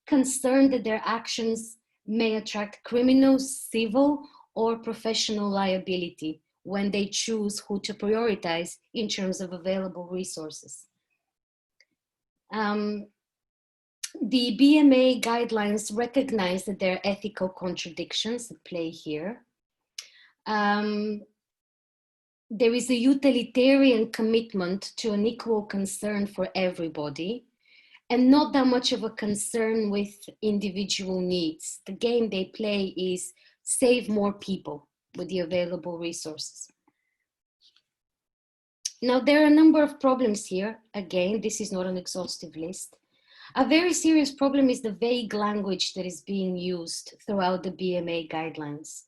concerned that their actions may attract criminal, civil, or professional liability when they choose who to prioritize in terms of available resources. The BMA guidelines recognize that there are ethical contradictions at play here. There is a utilitarian commitment to an equal concern for everybody, and not that much of a concern with individual needs. The game they play is save more people with the available resources. Now, there are a number of problems here. Again, this is not an exhaustive list. A very serious problem is the vague language that is being used throughout the BMA guidelines.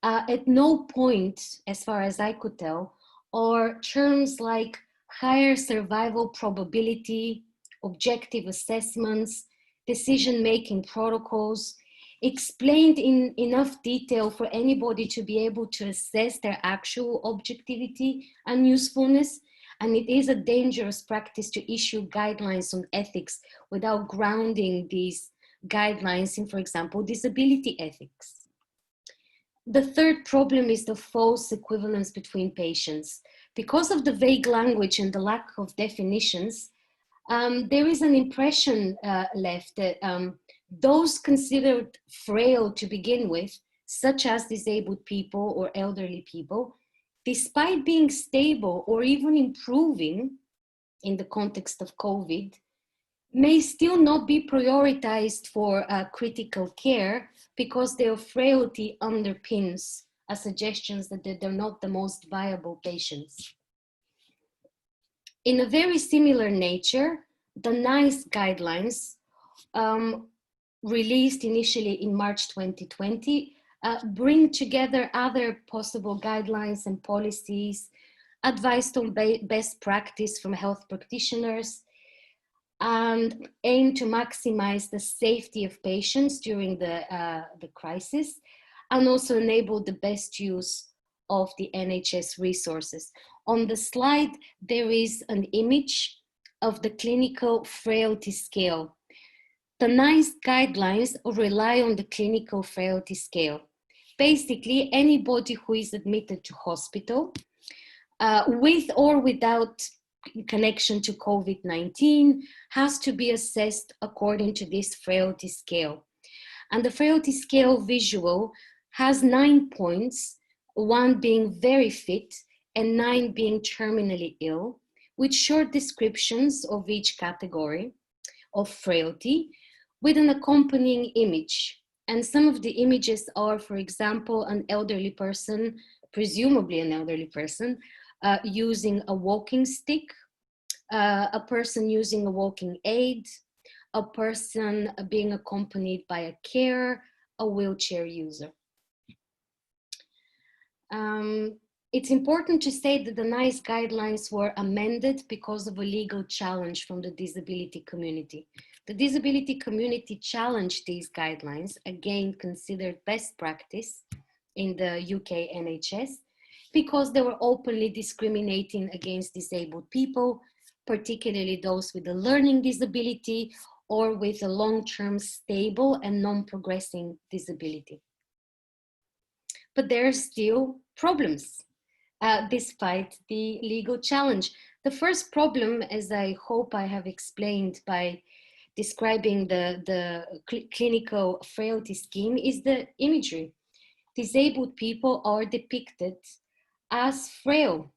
At no point, as far as I could tell, are terms like higher survival probability, objective assessments, decision-making protocols, explained in enough detail for anybody to be able to assess their actual objectivity and usefulness. And it is a dangerous practice to issue guidelines on ethics without grounding these guidelines in, for example, disability ethics. The third problem is the false equivalence between patients. Because of the vague language and the lack of definitions, there is an impression left that those considered frail to begin with, such as disabled people or elderly people, despite being stable or even improving in the context of COVID, may still not be prioritized for critical care because their frailty underpins suggestions that they're not the most viable patients. In a very similar nature, the NICE guidelines, released initially in March 2020, bring together other possible guidelines and policies, advice on best practice from health practitioners, and aim to maximize the safety of patients during the crisis, and also enable the best use of the NHS resources. On the slide, there is an image of the clinical frailty scale. The NICE guidelines rely on the clinical frailty scale. Basically, anybody who is admitted to hospital with or without connection to COVID-19 has to be assessed according to this frailty scale. And the frailty scale visual has 9 points, 1 being very fit and 9 being terminally ill, with short descriptions of each category of frailty with an accompanying image. And some of the images are, for example, an elderly person, presumably an elderly person, using a walking stick, a person using a walking aid, a person being accompanied by a carer, a wheelchair user. It's important to say that the NICE guidelines were amended because of a legal challenge from the disability community. The disability community challenged these guidelines, again considered best practice in the UK NHS, because they were openly discriminating against disabled people, particularly those with a learning disability or with a long-term stable and non-progressing disability. But there are still problems despite the legal challenge. The first problem, as I hope I have explained by describing the clinical frailty scheme, is the imagery. Disabled people are depicted as frail,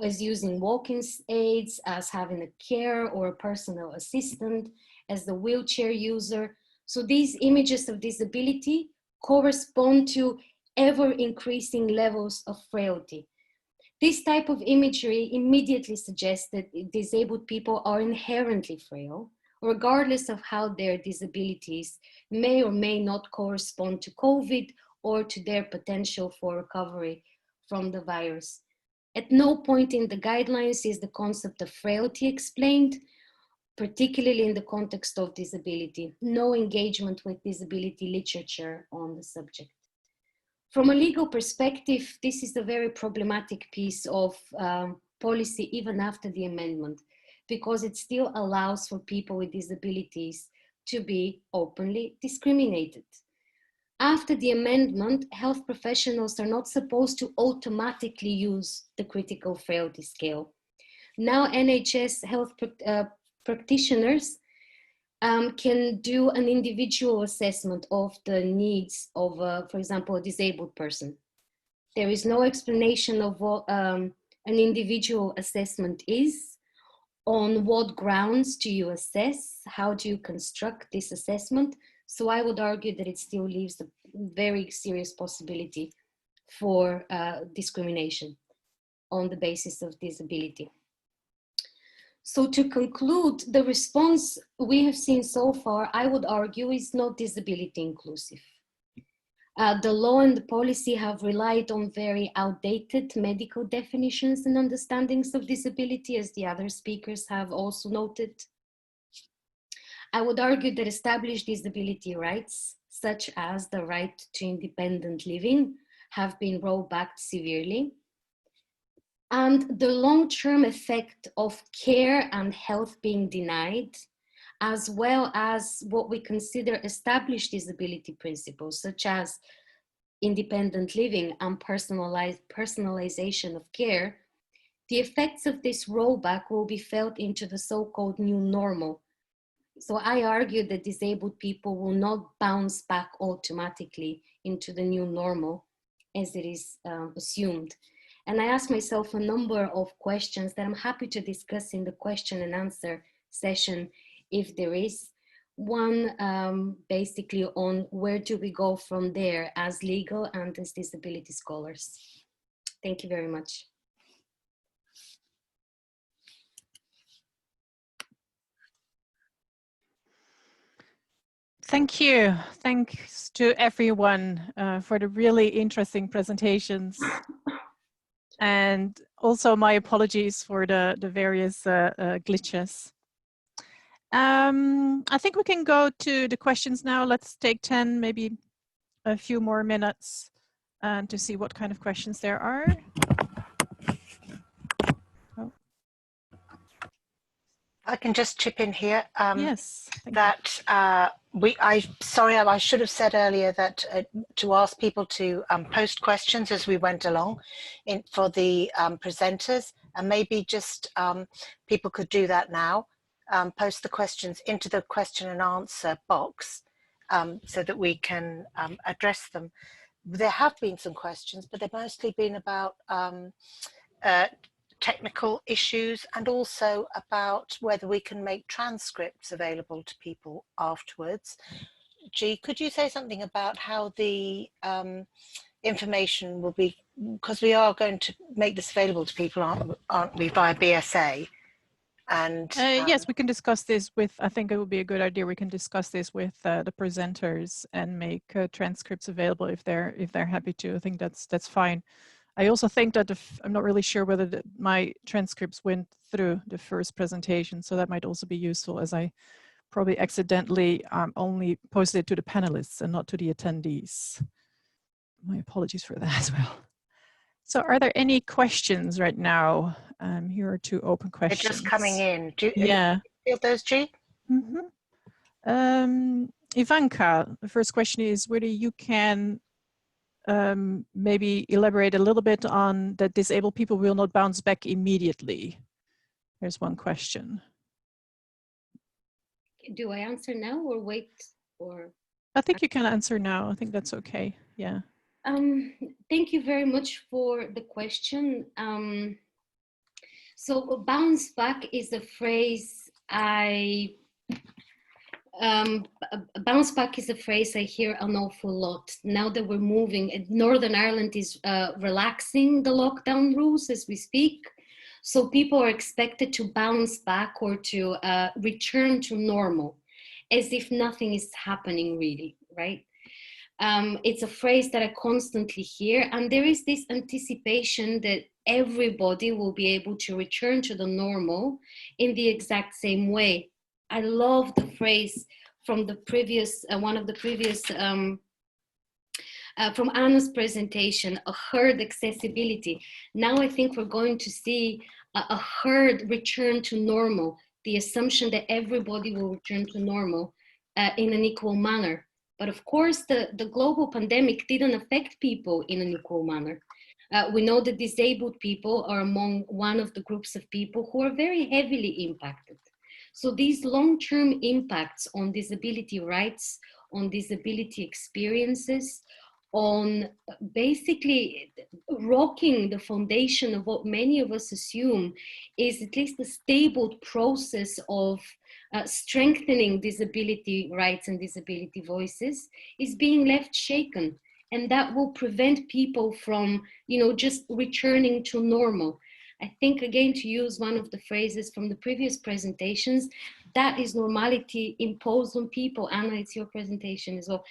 as using walking aids, as having a carer or a personal assistant, as the wheelchair user. So these images of disability correspond to ever-increasing levels of frailty. This type of imagery immediately suggests that disabled people are inherently frail regardless of how their disabilities may or may not correspond to COVID or to their potential for recovery from the virus. At no point in the guidelines is the concept of frailty explained, particularly in the context of disability. No engagement with disability literature on the subject. From a legal perspective, this is a very problematic piece of policy even after the amendment, because it still allows for people with disabilities to be openly discriminated. After the amendment, health professionals are not supposed to automatically use the critical frailty scale. Now NHS health practitioners can do an individual assessment of the needs of, for example, a disabled person. There is no explanation of what an individual assessment is, on what grounds do you assess, how do you construct this assessment. So I would argue that it still leaves a very serious possibility for discrimination on the basis of disability. So to conclude, the response we have seen so far, I would argue, is not disability inclusive. The law and the policy have relied on very outdated medical definitions and understandings of disability, as the other speakers have also noted. I would argue that established disability rights, such as the right to independent living, have been rolled back severely. And the long-term effect of care and health being denied, as well as what we consider established disability principles, such as independent living and personalization of care, the effects of this rollback will be felt into the so-called new normal. So I argue that disabled people will not bounce back automatically into the new normal as it is assumed. And I asked myself a number of questions that I'm happy to discuss in the question and answer session if there is. One basically on where do we go from there as legal and as disability scholars. Thank you very much. Thank you. Thanks to everyone for the really interesting presentations. And also my apologies for the various glitches. I think we can go to the questions now. Let's take 10, maybe a few more minutes to see what kind of questions there are. Oh. I can just chip in here. Yes. Sorry, I should have said earlier that to ask people to post questions as we went along for the presenters, and maybe just people could do that now. Post the questions into the question and answer box so that we can address them. There have been some questions, but they've mostly been about technical issues and also about whether we can make transcripts available to people afterwards. G, could you say something about how the information will be, because we are going to make this available to people, aren't we, via BSA? And yes, we can discuss this with, I think it would be a good idea, we can discuss this with the presenters and make transcripts available if they're happy to. I think that's fine. I also think that I'm not really sure whether my transcripts went through the first presentation, so that might also be useful, as I probably accidentally only posted it to the panelists and not to the attendees. My apologies for that as well. So are there any questions right now? Here are two open questions. They're just coming in. Do you feel those, G? Mm-hmm. Ivanka, the first question is whether you can maybe elaborate a little bit on that disabled people will not bounce back immediately. There's one question. Do I answer now or wait? Or I think you can answer now. I think that's okay. Yeah. Thank you very much for the question. So bounce back is a phrase bounce back is a phrase I hear an awful lot. Now that we're moving, Northern Ireland is relaxing the lockdown rules as we speak. So people are expected to bounce back or to return to normal, as if nothing is happening really, right? It's a phrase that I constantly hear, and there is this anticipation that everybody will be able to return to the normal in the exact same way. I love the phrase from the previous, one of the previous, from Anna's presentation, a herd accessibility. Now I think we're going to see a herd return to normal, the assumption that everybody will return to normal in an equal manner. But of course, the global pandemic didn't affect people in an equal manner. We know that disabled people are among one of the groups of people who are very heavily impacted. So these long-term impacts on disability rights, on disability experiences, on basically rocking the foundation of what many of us assume is at least a stable process of strengthening disability rights and disability voices, is being left shaken. And that will prevent people from, just returning to normal. I think, again, to use one of the phrases from the previous presentations, that is normality imposed on people. Anna, it's your presentation as well.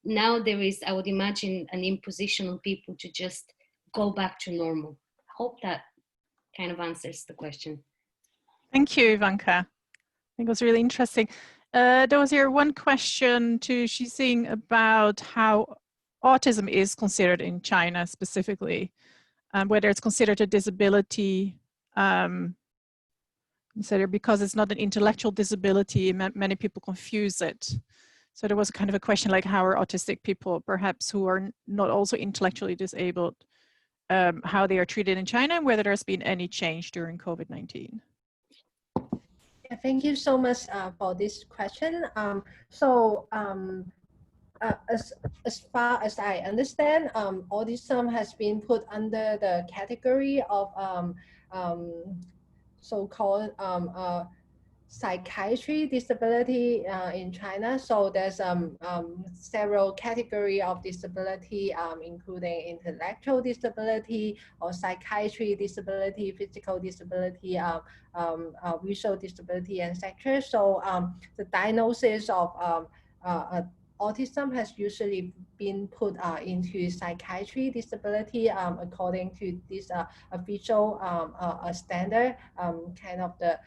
Now there is, I would imagine, an imposition on people to just go back to normal. I hope that kind of answers the question. Thank you, Ivanka. I think it was really interesting. There was here one question to Shixin about how autism is considered in China specifically, whether it's considered a disability, because it's not an intellectual disability, many people confuse it. So there was kind of a question like, how are autistic people, perhaps who are not also intellectually disabled, how they are treated in China, and whether there's been any change during COVID-19. Yeah, thank you so much for this question. As far as I understand, autism has been put under the category of so-called psychiatry disability in China. So there's several categories of disability, including intellectual disability or psychiatry disability, physical disability, visual disability, etc. So the diagnosis of autism has usually been put into psychiatry disability according to this official standard, kind of the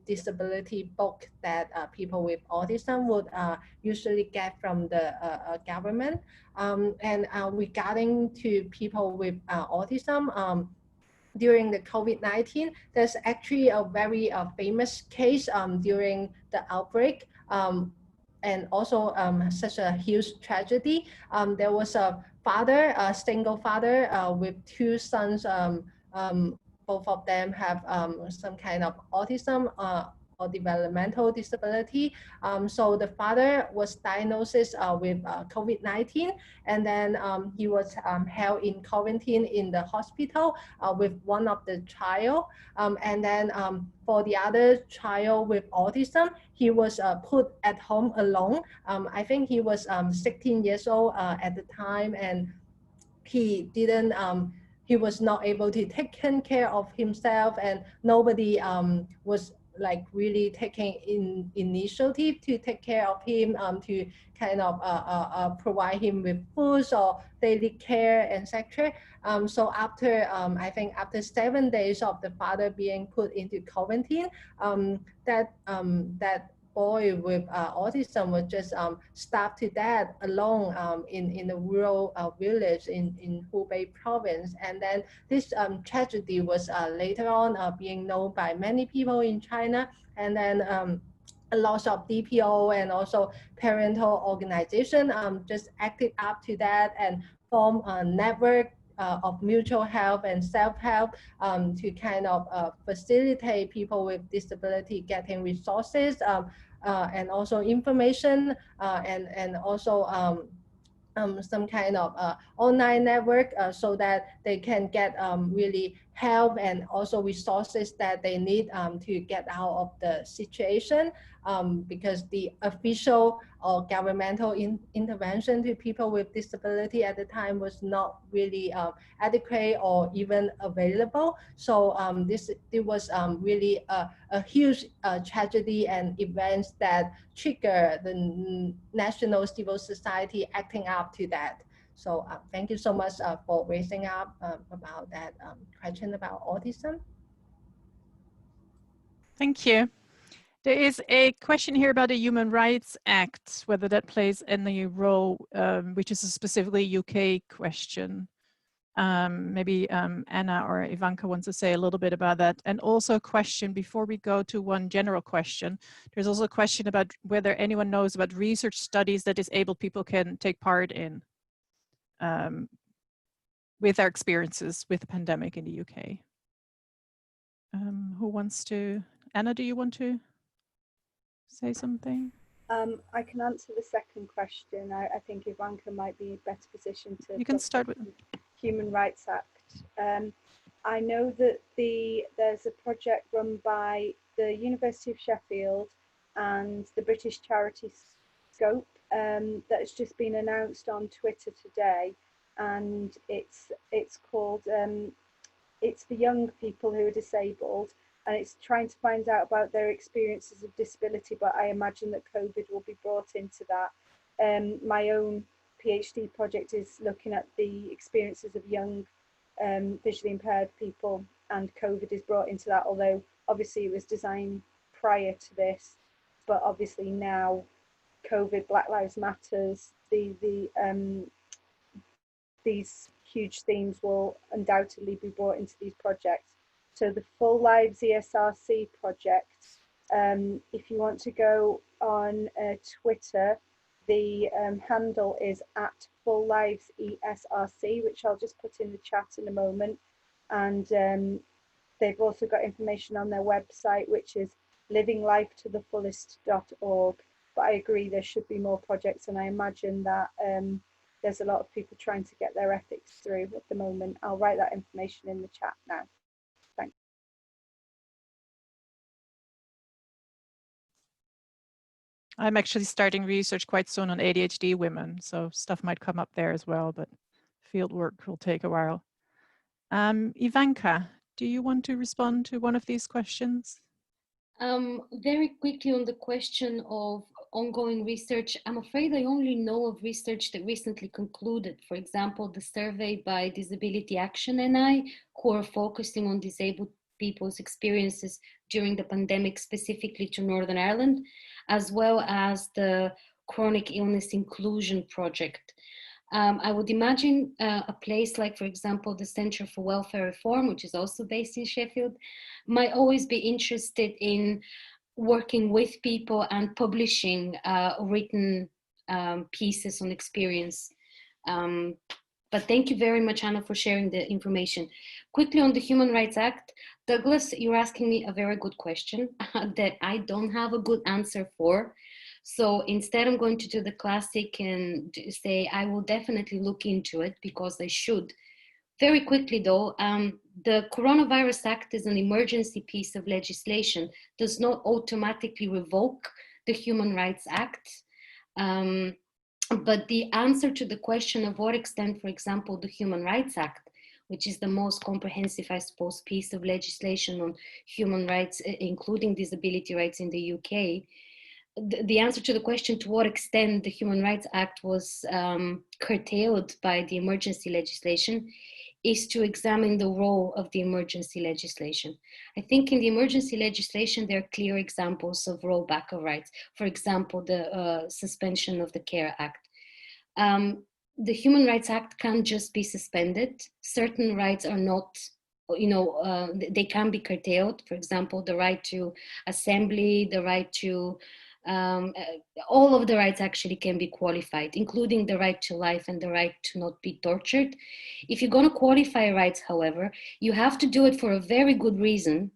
disability book that people with autism would usually get from the government. And regarding to people with autism, during the COVID-19, there's actually a very famous case during the outbreak. And also such a huge tragedy. There was a father, a single father with two sons. Both of them have some kind of autism or developmental disability. So the father was diagnosed with COVID-19, and then he was held in quarantine in the hospital with one of the child. And then for the other child with autism, he was put at home alone. I think he was 16 years old at the time, and he didn't, he was not able to take care of himself, and nobody was like really taking initiative to take care of him, to kind of provide him with food or daily care, etc. So after, I think after 7 days of the father being put into quarantine, that boy with autism was just starved to death alone in a rural village in Hubei province. And then this tragedy was later on being known by many people in China. And then a lot of DPO and also parental organization just acted up to that and formed a network of mutual help and self-help to kind of facilitate people with disability getting resources and also information and also some kind of online network so that they can get really help and also resources that they need to get out of the situation, because the official or governmental intervention to people with disability at the time was not really adequate or even available. So it was really a huge tragedy and events that trigger the national civil society acting up to that. So thank you so much for raising up about that question about autism. Thank you. There is a question here about the Human Rights Act, whether that plays any role, which is a specifically UK question. Maybe Anna or Ivanka wants to say a little bit about that. And also a question, before we go to one general question, there's also a question about whether anyone knows about research studies that disabled people can take part in with our experiences with the pandemic in the UK. Who wants to? Anna, do you want to say something? I can answer the second question. I think Ivanka might be in a better position to. You can start with Human Rights Act. I know that there's a project run by the University of Sheffield and the British charity Scope that has just been announced on Twitter today, and it's called it's for young people who are disabled, and it's trying to find out about their experiences of disability, but I imagine that COVID will be brought into that. My own PhD project is looking at the experiences of young visually impaired people, and COVID is brought into that, although obviously it was designed prior to this, but obviously now COVID, Black Lives Matters, these huge themes will undoubtedly be brought into these projects. So the Full Lives ESRC project, if you want to go on Twitter, the handle is @FullLivesESRC, which I'll just put in the chat in a moment. And they've also got information on their website, which is livinglifetothefullest.org. But I agree there should be more projects, and I imagine that there's a lot of people trying to get their ethics through at the moment. I'll write that information in the chat now. Thanks. I'm actually starting research quite soon on ADHD women, so stuff might come up there as well, but field work will take a while. Ivanka, do you want to respond to one of these questions? Very quickly on the question of ongoing research, I'm afraid I only know of research that recently concluded. For example, the survey by Disability Action NI, who are focusing on disabled people's experiences during the pandemic, specifically to Northern Ireland, as well as the Chronic Illness Inclusion Project. I would imagine a place like, for example, the Centre for Welfare Reform, which is also based in Sheffield, might always be interested in working with people and publishing written pieces on experience. But thank you very much, Anna, for sharing the information. Quickly on the Human Rights Act, Douglas, you're asking me a very good question that I don't have a good answer for. So instead, I'm going to do the classic and say I will definitely look into it because I should. Very quickly though, the Coronavirus Act is an emergency piece of legislation, does not automatically revoke the Human Rights Act. But the answer to the question of what extent, for example, the Human Rights Act, which is the most comprehensive, I suppose, piece of legislation on human rights, including disability rights in the UK, the answer to the question to what extent the Human Rights Act was curtailed by the emergency legislation is to examine the role of the emergency legislation. I think in the emergency legislation, there are clear examples of rollback of rights. For example, the suspension of the CARE Act. The Human Rights Act can't just be suspended. Certain rights are not, they can be curtailed. For example, the right to assembly, the right to all of the rights actually can be qualified, including the right to life and the right to not be tortured. If you're going to qualify rights, however, you have to do it for a very good reason.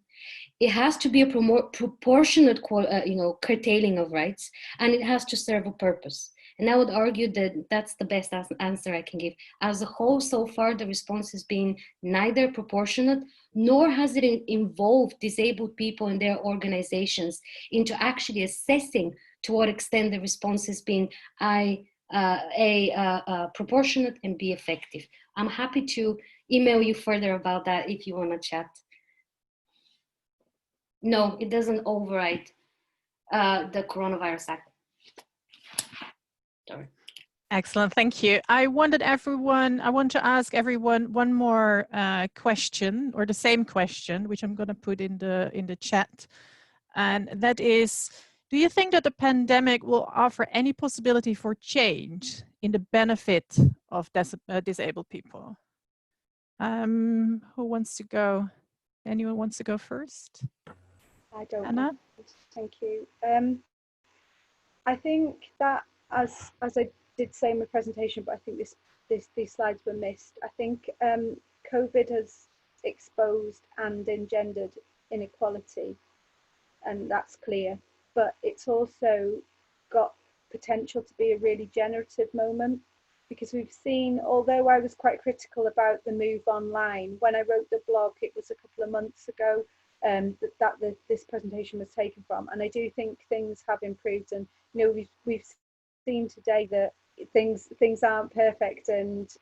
It has to be a proportionate, curtailing of rights, and it has to serve a purpose. And I would argue that that's the best answer I can give. As a whole, so far, the response has been neither proportionate, nor has it involved disabled people and their organizations into actually assessing to what extent the response has been proportionate and B, effective. I'm happy to email you further about that if you want to chat. No, it doesn't override the Coronavirus Act. Sorry. Excellent, thank you. I want to ask everyone one more question, or the same question, which I'm going to put in the chat, and that is: do you think that the pandemic will offer any possibility for change in the benefit of disabled people? Who wants to go? Anyone wants to go first? I don't. Anna? Thank you. I think that, as I did say in my presentation, but I think these slides were missed. I think COVID has exposed and engendered inequality, and that's clear. But it's also got potential to be a really generative moment, because we've seen, although I was quite critical about the move online, when I wrote the blog, it was a couple of months ago this presentation was taken from, and I do think things have improved. And you know, we've seen today that things aren't perfect and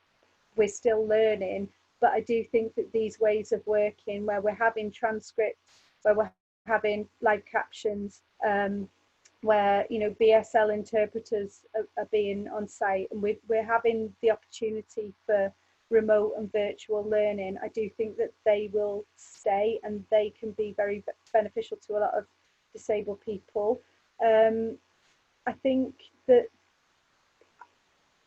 we're still learning, but I do think that these ways of working, where we're having transcripts, where we're having live captions, where, you know, BSL interpreters are being on site, and we're having the opportunity for remote and virtual learning, I do think that they will stay, and they can be very beneficial to a lot of disabled people. I think that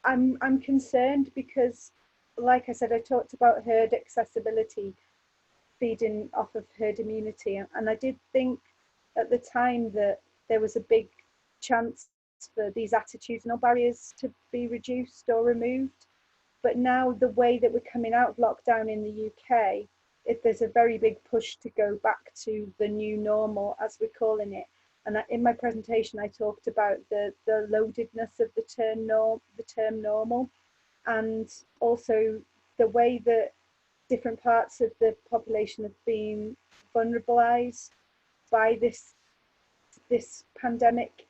I'm concerned because, like I said, I talked about herd accessibility feeding off of herd immunity, and I did think at the time that there was a big chance for these attitudinal barriers to be reduced or removed. But now, the way that we're coming out of lockdown in the UK, there's a very big push to go back to the new normal, as we're calling it. And in my presentation, I talked about the loadedness of the term normal, and also the way that different parts of the population have been vulnerabilized by this pandemic.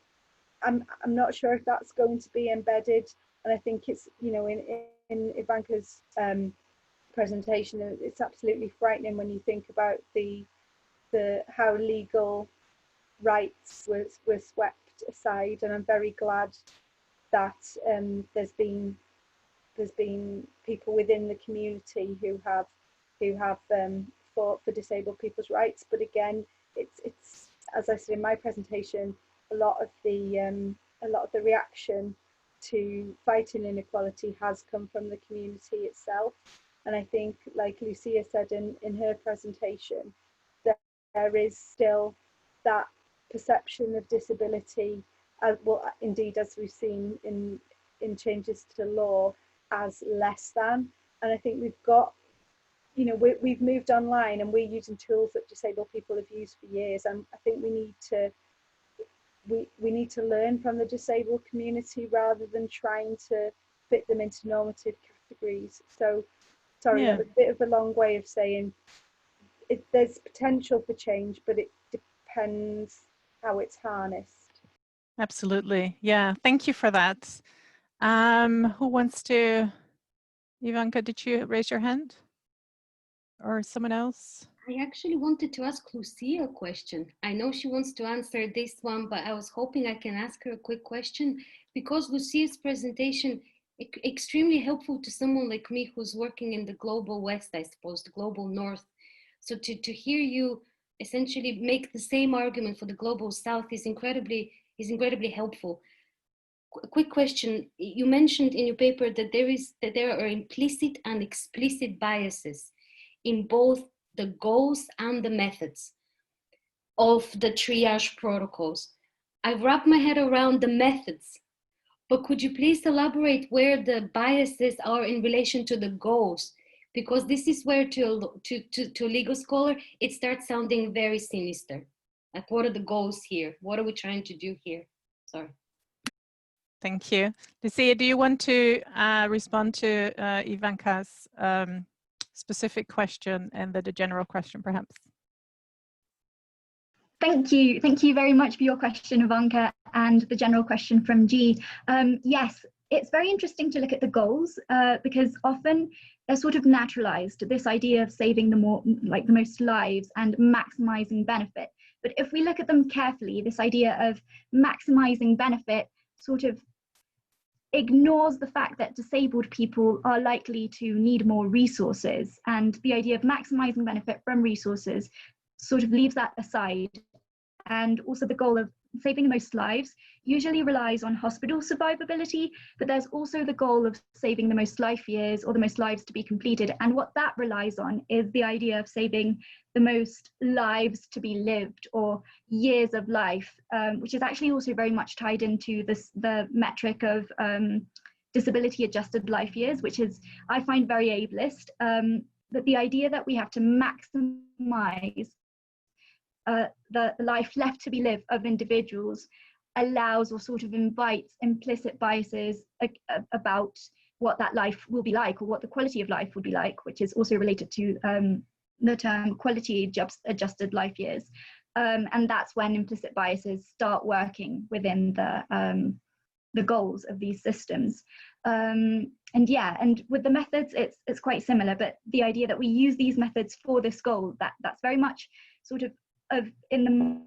I'm not sure if that's going to be embedded, and I think it's, you know, in Ivanka's presentation, it's absolutely frightening when you think about the how legal rights were swept aside. And I'm very glad that there's been people within the community who have fought for disabled people's rights. But again, it's as I said in my presentation, a lot of the reaction to fighting inequality has come from the community itself. And I think, like Lucia said in her presentation, that there is still that perception of disability, well, indeed, as we've seen in changes to law, as less than. And I think we've got, you know, we've moved online, and we're using tools that disabled people have used for years. And I think we need to learn from the disabled community rather than trying to fit them into normative categories. So, sorry, Yeah. that was a bit of a long way of saying there's potential for change, but it depends how it's harnessed. Absolutely. Yeah, thank you for that. Who wants to? Ivanka, did you raise your hand? Or someone else? I actually wanted to ask Lucia a question. I know she wants to answer this one, but I was hoping I can ask her a quick question, because Lucia's presentation extremely helpful to someone like me who's working in the global West, I suppose, the global North. So to hear you essentially make the same argument for the global South is incredibly helpful. Quick question: you mentioned in your paper that there are implicit and explicit biases in both the goals and the methods of the triage protocols. I've wrapped my head around the methods, but could you please elaborate where the biases are in relation to the goals? Because this is where, to a legal scholar, it starts sounding very sinister. Like, what are the goals here? What are we trying to do here? Sorry. Thank you. Lucia, do you want to respond to Ivanka's specific question and the general question, perhaps? Thank you. Thank you very much for your question, Ivanka, and the general question from G. Yes, it's very interesting to look at the goals because often they're sort of naturalized, this idea of saving the most lives and maximizing benefit. But if we look at them carefully, this idea of maximizing benefit sort of ignores the fact that disabled people are likely to need more resources, and the idea of maximizing benefit from resources sort of leaves that aside. And also the goal of saving the most lives usually relies on hospital survivability, but there's also the goal of saving the most life years or the most lives to be completed. And what that relies on is the idea of saving the most lives to be lived, or years of life, which is actually also very much tied into the metric of disability adjusted life years, which is, I find, very ableist. That the idea that we have to maximize the life left to be lived of individuals allows or sort of invites implicit biases about what that life will be like, or what the quality of life would be like, which is also related to the term quality adjusted life years. And that's when implicit biases start working within the goals of these systems. And yeah, and with the methods, it's quite similar, but the idea that we use these methods for this goal, that's very much sort of in the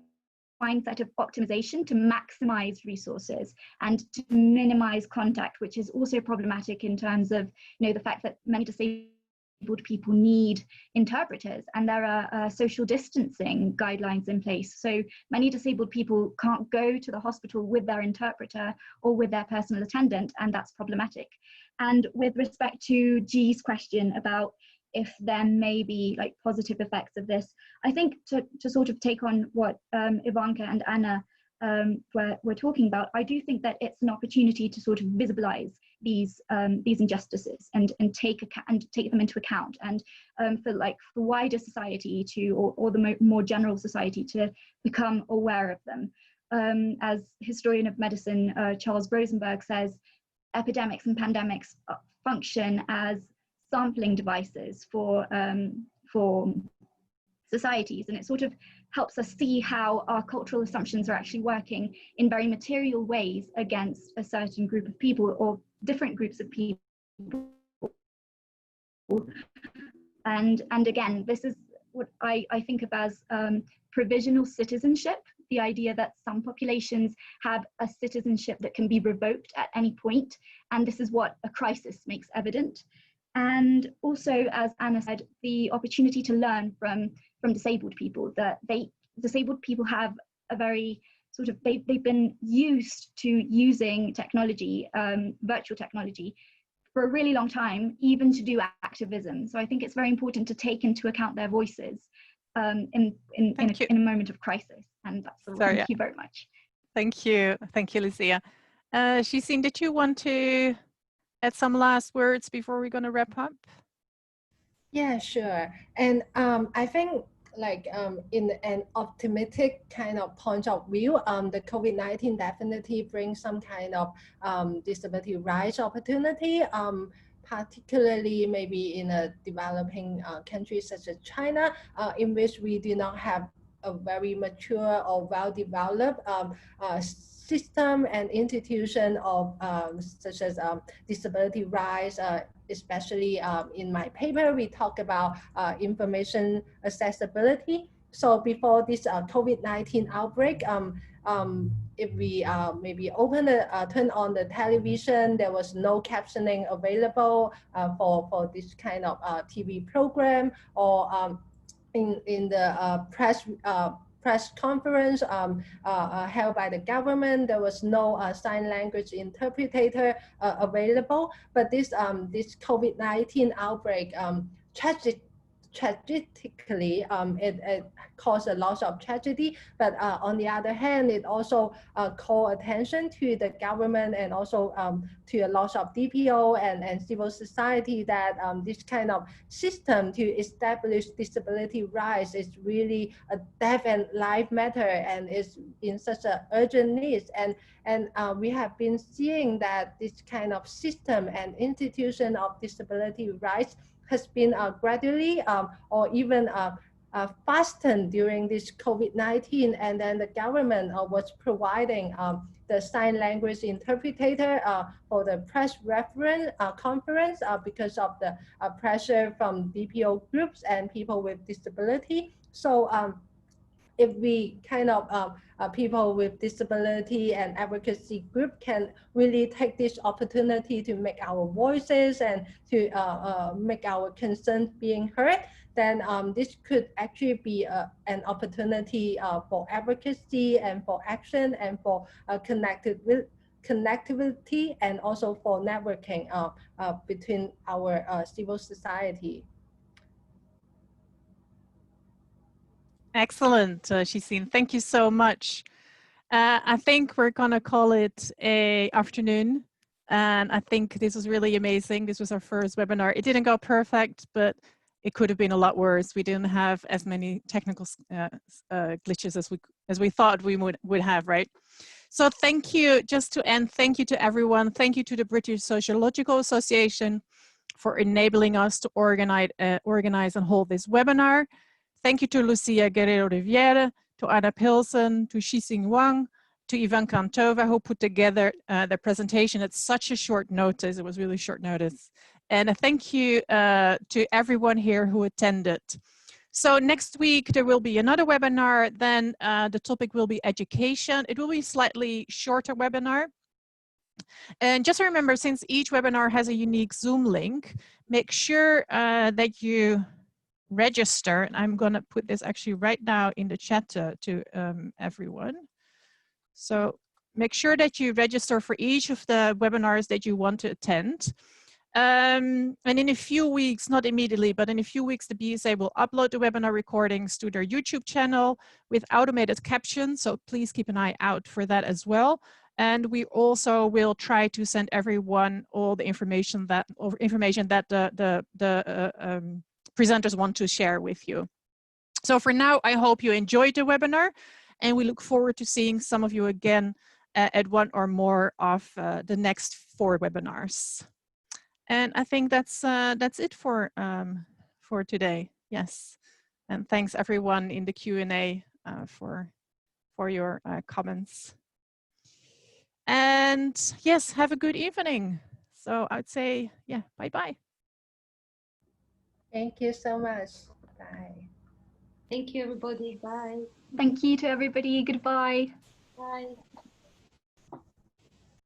mindset of optimization to maximize resources and to minimize contact, which is also problematic in terms of, the fact that many disabled people need interpreters, and there are social distancing guidelines in place. So many disabled people can't go to the hospital with their interpreter or with their personal attendant, and that's problematic. And with respect to G's question about if there may be positive effects of this, I think to sort of take on what Ivanka and Anna were talking about, I do think that it's an opportunity to sort of visibilize these injustices and take them into account, and for wider society or the more general society to become aware of them. As historian of medicine Charles Rosenberg says, epidemics and pandemics function as sampling devices for societies, and it sort of helps us see how our cultural assumptions are actually working in very material ways against a certain group of people or different groups of people. And again, this is what I think of as provisional citizenship, the idea that some populations have a citizenship that can be revoked at any point, and this is what a crisis makes evident. And also, as Anna said, the opportunity to learn from disabled people, that disabled people have a very sort of, they've been used to using technology, virtual technology, for a really long time, even to do activism. So I think it's very important to take into account their voices in a moment of crisis. And that's all. Thank you very much. Thank you, Lucia. Shixin, did you want to add some last words before we're going to wrap up? Yeah, sure. And I think in an optimistic kind of point of view, the COVID-19 definitely brings some kind of disability rights opportunity, particularly maybe in a developing countries such as China, in which we do not have a very mature or well-developed system and institution of such as disability rights, especially in my paper, we talk about information accessibility. So before this COVID-19 outbreak, if we maybe turn on the television, there was no captioning available for this kind of TV program, or in the press conference held by the government, there was no sign language interpreter available. But this COVID-19 outbreak tragically, it caused a lot of tragedy, but on the other hand, it also called attention to the government and also to a lot of DPO and civil society that this kind of system to establish disability rights is really a death and life matter and is in such an urgent need. And we have been seeing that this kind of system and institution of disability rights has been gradually or even fastened during this COVID-19, and then the government was providing the sign language interpreter for the press reference conference because of the pressure from DPO groups and people with disability. So if we kind of people with disability and advocacy group can really take this opportunity to make our voices and to make our concerns being heard, then this could actually be an opportunity for advocacy and for action and for connectivity and also for networking between our civil society. Excellent, Shixin. Thank you so much. I think we're going to call it a afternoon. And I think this was really amazing. This was our first webinar. It didn't go perfect, but it could have been a lot worse. We didn't have as many technical glitches as we thought we would have, right? So thank you, just to end, thank you to everyone. Thank you to the British Sociological Association for enabling us to organize and hold this webinar. Thank you to Lucía Guerrero Rivière, to Anna Pilson, to Shixin Huang, to Ivanka Antova, who put together the presentation at such a short notice. It was really short notice. And a thank you to everyone here who attended. So next week, there will be another webinar. Then the topic will be education. It will be a slightly shorter webinar. And just remember, since each webinar has a unique Zoom link, make sure that you register. And I'm going to put this actually right now in the chat to everyone. So make sure that you register for each of the webinars that you want to attend. And in a few weeks, not immediately, but in a few weeks, the BSA will upload the webinar recordings to their YouTube channel with automated captions. So please keep an eye out for that as well. And we also will try to send everyone all the information that the presenters want to share with you. So for now, I hope you enjoyed the webinar, and we look forward to seeing some of you again at one or more of the next 4 webinars. And I think that's it for today. Yes, and thanks everyone in the Q&A for your comments. And yes, have a good evening. So I'd say, yeah, bye-bye. Thank you so much. Bye. Thank you, everybody. Bye. Thank you to everybody. Goodbye. Bye.